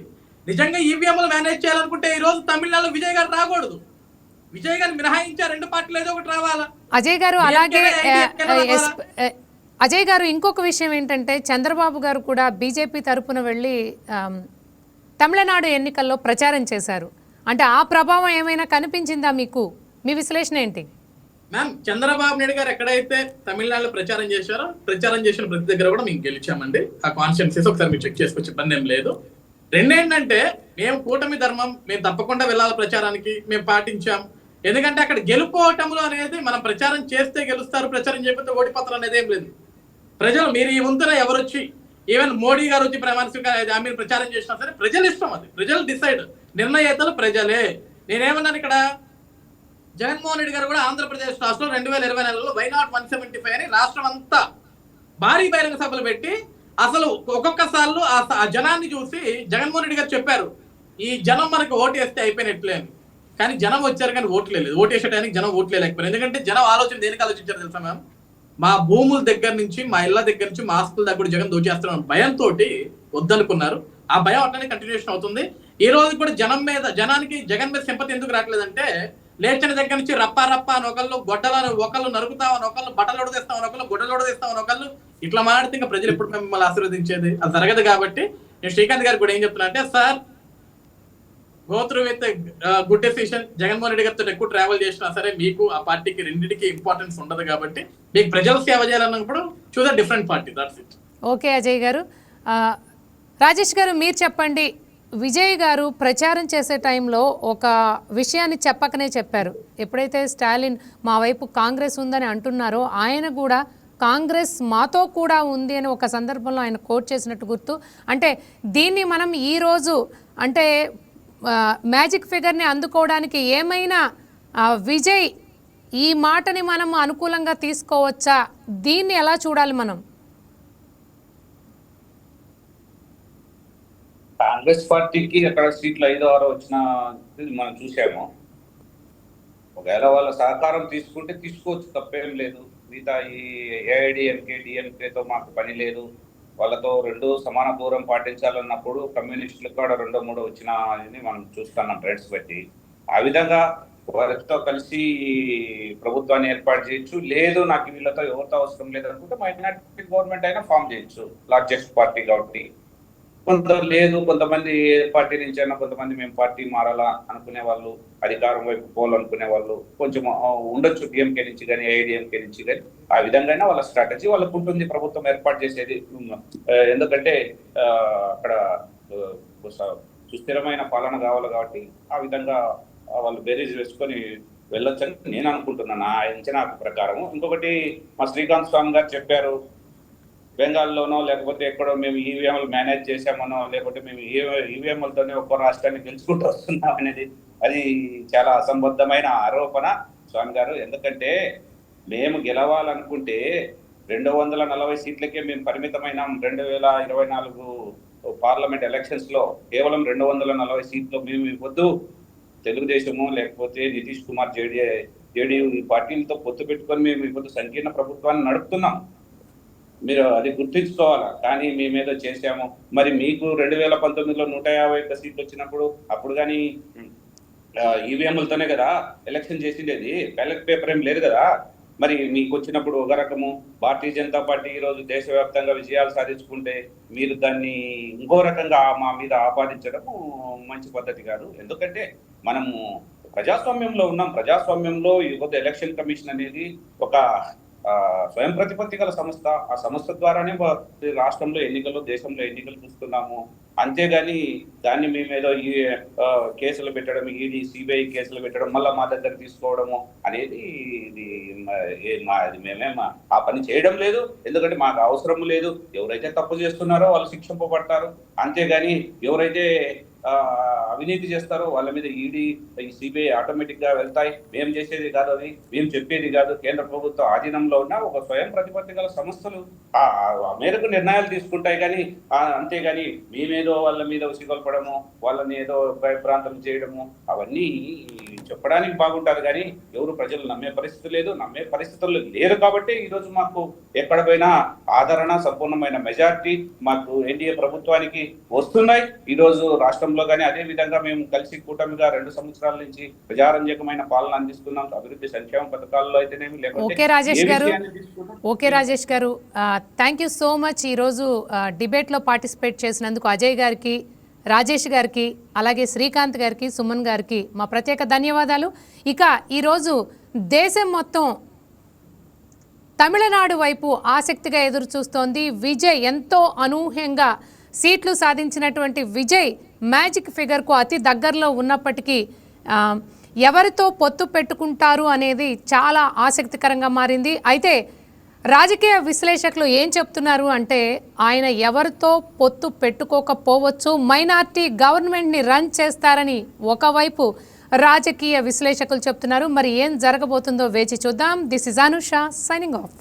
నిజంగా ఈవీఎంలు మేనేజ్ చేయాలనుకుంటే ఈ రోజు తమిళనాడులో విజయ్ గారు రాకూడదు. విజయ్ గారిని మినహాయించా 2 పార్టీలు ఏదో ఒకటి రావాలా. అజయ్ గారు, అలాగే అజయ్ గారు ఇంకొక విషయం ఏంటంటే, చంద్రబాబు గారు కూడా బీజేపీ తరపున వెళ్ళి తమిళనాడు ఎన్నికల్లో ప్రచారం చేశారు. అంటే ఆ ప్రభావం ఏమైనా కనిపించిందా మీకు? మీ విశ్లేషణ ఏంటి? మ్యామ్, చంద్రబాబు నాయుడు గారు ఎక్కడైతే తమిళనాడులో ప్రచారం చేశారో, ప్రచారం చేసిన ప్రతి దగ్గర కూడా మేము గెలిచామండి. ఆ కాన్స్టిట్యున్సీస్ ఒకసారి మీరు చెక్ చేసుకోవచ్చు, ఇబ్బంది ఏం లేదు. రెండేంటంటే, మేము కూటమి ధర్మం, మేము తప్పకుండా వెళ్ళాలి ప్రచారానికి, మేము పాటించాం. ఎందుకంటే అక్కడ గెలుపోవటంలో అనేది మనం ప్రచారం చేస్తే గెలుస్తారు, ప్రచారం చేయకపోతే ఓడిపోతారు అనేది ఏం లేదు. ప్రజలు, మీరు ఈ వంతున ఎవరు వచ్చి, ఈవెన్ మోడీ గారు వచ్చి ప్రమాణ ప్రచారం చేసినా సరే ప్రజలు ఇష్టం, అది ప్రజలు డిసైడ్, నిర్ణయేతలు ప్రజలే. నేనేమన్నాను ఇక్కడ, జగన్మోహన్ రెడ్డి గారు కూడా ఆంధ్రప్రదేశ్ రాష్ట్రంలో 2024లో వైనాట్ 175 అని రాష్ట్రం అంతా భారీ బహిరంగ సభలు పెట్టి, అసలు ఒక్కొక్కసార్లు ఆ జనాన్ని చూసి జగన్మోహన్ రెడ్డి గారు చెప్పారు, ఈ జనం మనకు ఓటు వేస్తే అయిపోయినట్లే అని. కానీ జనం వచ్చారు కానీ ఓట్లు లేదు. ఓటు వేసేటానికి జనం ఓట్లు లేకపోయారు. ఎందుకంటే జనం ఆలోచన దేనికి ఆలోచించారు తెలుసా మ్యామ్? మా భూముల దగ్గర నుంచి, మా ఇళ్ల దగ్గర నుంచి, మా ఆస్తుల దగ్గర కూడా జగన్ దోచేస్తున్నాం భయంతో వద్దనుకున్నారు. ఆ భయం అట్లనే కంటిన్యూషన్ అవుతుంది. ఈ రోజు కూడా జనానికి జగన్ మీద సింపతి ఎందుకు రావట్లేదంటే, లేచిన దగ్గర నుంచి రప్పా అని ఒకళ్ళు, గొడ్డలను ఒకళ్ళు నరుకుతామని ఒకళ్ళు, బట్టలు ఉడదీస్తామని ఒకళ్ళు, గుడ్డలు ఉడదీస్తామని ఒకళ్ళు, ఇట్లా మాడితే ఇంకా ప్రజలు ఎప్పుడు మిమ్మల్ని ఆశీర్వదించేది? అది జరగదు. కాబట్టి నేను శ్రీకాంత్ గారికి కూడా ఏం చెప్తున్నా అంటే, sir, go through with good decision. Jaganmohan Reddy గారితో ఎక్కువ ట్రావెల్ చేసినా సరే మీకు ఆ పార్టీకి రెండింటికి ఇంపార్టెన్స్ ఉండదు. కాబట్టి మీకు ప్రజల సేవ చేయాలన్నప్పుడు choose a different party. That's it. Okay Ajay garu. Rajesh గారు, మీరు చెప్పండి. విజయ్ గారు ప్రచారం చేసే టైంలో ఒక విషయాన్ని చెప్పకనే చెప్పారు. ఎప్పుడైతే స్టాలిన్ మా వైపు కాంగ్రెస్ ఉందని అంటున్నారో, ఆయన కూడా కాంగ్రెస్ మాతో కూడా ఉంది అని ఒక సందర్భంలో ఆయన కోట్ చేసినట్టు గుర్తు. అంటే దీన్ని మనం ఈరోజు అంటే మ్యాజిక్ ఫిగర్ని అందుకోవడానికి ఏమైనా విజయ్ ఈ మాటని మనం అనుకూలంగా తీసుకోవచ్చా? దీన్ని ఎలా చూడాలి మనం? కాంగ్రెస్ పార్టీకి అక్కడ సీట్లు 5-6 వచ్చిన మనం చూసాము. ఒకవేళ వాళ్ళ సహకారం తీసుకుంటే తీసుకోవచ్చు, తప్పేం లేదు. మిగతా ఈ ఏఐడిఎంకే, డిఎంకేతో మాకు పని లేదు, వాళ్ళతో 2 సమాన దూరం పాటించాలన్నప్పుడు కమ్యూనిస్టులకు కూడా 2-3 వచ్చిన మనం చూస్తున్నాం ట్రెండ్స్ బట్టి. ఆ విధంగా వారితో కలిసి ప్రభుత్వాన్ని ఏర్పాటు చేయొచ్చు. లేదు నాకు వీళ్ళతో ఎవరితో అవసరం లేదనుకుంటే మైనారిటీ గవర్నమెంట్ అయినా ఫామ్ చేయొచ్చు, లార్జెస్ట్ పార్టీ కాబట్టి. కొందరు లేదు, కొంతమంది ఏ పార్టీ నుంచి అయినా, కొంతమంది మేము పార్టీ మారాలా అనుకునే వాళ్ళు, అధికారం వైపు పోవాలనుకునే వాళ్ళు కొంచెం ఉండొచ్చు, డిఎంకే నుంచి కానీ ఏఐడిఎంకే నుంచి కానీ. ఆ విధంగా వాళ్ళ స్ట్రాటజీ వాళ్ళకు ఉంటుంది ప్రభుత్వం ఏర్పాటు చేసేది. ఎందుకంటే అక్కడ సుస్థిరమైన పాలన కావాలి కాబట్టి ఆ విధంగా వాళ్ళు బేరీజ్ వేసుకొని వెళ్ళొచ్చని నేను అనుకుంటున్నాను, నా అంచనా ప్రకారం. ఇంకొకటి మా శ్రీకాంత్ స్వామి గారు చెప్పారు, బెంగాల్లోనో లేకపోతే ఎక్కడో మేము ఈవీఎంలు మేనేజ్ చేశామనో, లేకపోతే మేము ఈవీఎంలతోనే ఒక్కో రాష్ట్రాన్ని గెలుచుకుంటూ వస్తున్నాం అనేది అది చాలా అసంబద్ధమైన ఆరోపణ స్వామి గారు. ఎందుకంటే మేము గెలవాలనుకుంటే 240 సీట్లకే మేము పరిమితమైనాం. 2024 పార్లమెంట్ ఎలక్షన్స్ లో కేవలం 240 సీట్లు మేము ఇవ్వద్దు. తెలుగుదేశము లేకపోతే నితీష్ కుమార్ జేడీయూ ఈ పార్టీలతో పొత్తు పెట్టుకొని మేము ఇవ్వద్దు, సంకీర్ణ ప్రభుత్వాన్ని నడుపుతున్నాం. మీరు అది గుర్తించుకోవాలా. కానీ మేమేదో చేశాము. మరి మీకు 2019లో 151 సీట్లు వచ్చినప్పుడు అప్పుడు కానీ ఈవీఎంలతోనే కదా ఎలక్షన్ చేసిండేది, బ్యాలెట్ పేపర్ ఏం లేదు కదా. మరి మీకు వచ్చినప్పుడు ఒక రకము, భారతీయ జనతా పార్టీ ఈరోజు దేశవ్యాప్తంగా విజయాలు సాధించుకుంటే మీరు దాన్ని ఇంకో రకంగా మా మీద ఆపాదించడము మంచి పద్ధతి కాదు. ఎందుకంటే మనము ప్రజాస్వామ్యంలో ఉన్నాం. ప్రజాస్వామ్యంలో ఈరోజు ఎలక్షన్ కమిషన్ అనేది ఒక స్వయం ప్రతిపత్తి గల సంస్థ. ఆ సంస్థ ద్వారానే రాష్ట్రంలో ఎన్నికలు, దేశంలో ఎన్నికలు చూస్తున్నాము. అంతేగాని దాన్ని మేమేదో ఈ కేసులు పెట్టడం, ఈడీ సిబిఐ కేసులు పెట్టడం, మళ్ళీ మా దగ్గర తీసుకోవడము అనేది ఇది మేమేం ఆ పని చేయడం లేదు. ఎందుకంటే మాకు అవసరం లేదు. ఎవరైతే తప్పు చేస్తున్నారో వాళ్ళు శిక్షింపబడతారు. అంతేగాని ఎవరైతే అవినీతి చేస్తారో వాళ్ళ మీద ఈడీ, సిబిఐ ఆటోమేటిక్ గా వెళ్తాయి. మేము చేసేది కాదు, అది మేము చెప్పేది కాదు. కేంద్ర ప్రభుత్వ ఆధీనంలో ఉన్న ఒక స్వయం ప్రతిపత్తి గల సంస్థలు ఆ మేరకు నిర్ణయాలు తీసుకుంటాయి. కానీ అంతేగాని మేమేదో వాళ్ళ మీద ఉసిగొల్పడము, వాళ్ళని ఏదో భయభ్రాంతం చేయడము అవన్నీ చెప్పడానికి బాగుంటారు. కానీ ఎవరు ప్రజలు నమ్మే పరిస్థితి లేదు, నమ్మే పరిస్థితుల్లో లేరు. కాబట్టి ఈరోజు మాకు ఎక్కడ పోయినా ఆదరణ, సంపూర్ణమైన మెజార్టీ మాకు ఎన్డీఏ ప్రభుత్వానికి వస్తున్నాయి. ఈరోజు రాష్ట్రంలో కానీ అదే విధంగా మేము కలిసి కూటమిగా 2 సంవత్సరాల నుంచి ప్రజారంజకమైన పాలన అందిస్తున్నాం. అభివృద్ధి సంక్షేమ పథకాల్లో అయితేనేమి, ఓకే రాజేష్ గారు, ఓకే రాజేష్ గారు, థ్యాంక్ యూ సో మచ్. ఈరోజు డిబేట్లో పార్టిసిపేట్ చేసినందుకు అజయ్ గారికి, రాజేష్ గారికి, అలాగే శ్రీకాంత్ గారికి, సుమన్ గారికి మా ప్రత్యేక ధన్యవాదాలు. ఇక ఈరోజు దేశం మొత్తం తమిళనాడు వైపు ఆసక్తిగా ఎదురు చూస్తోంది. విజయ్ ఎంతో అనూహ్యంగా సీట్లు సాధించినటువంటి విజయ్ మ్యాజిక్ ఫిగర్కు అతి దగ్గరలో ఉన్నప్పటికీ ఎవరితో పొత్తు పెట్టుకుంటారు అనేది చాలా ఆసక్తికరంగా మారింది. అయితే రాజకీయ విశ్లేషకులు ఏం చెప్తున్నారు అంటే ఆయన ఎవరితో పొత్తు పెట్టుకోకపోవచ్చు, మైనార్టీ గవర్నమెంట్ని రన్ చేస్తారని ఒకవైపు రాజకీయ విశ్లేషకులు చెప్తున్నారు. మరి ఏం జరగబోతుందో వేచి చూద్దాం. This is Anusha signing off.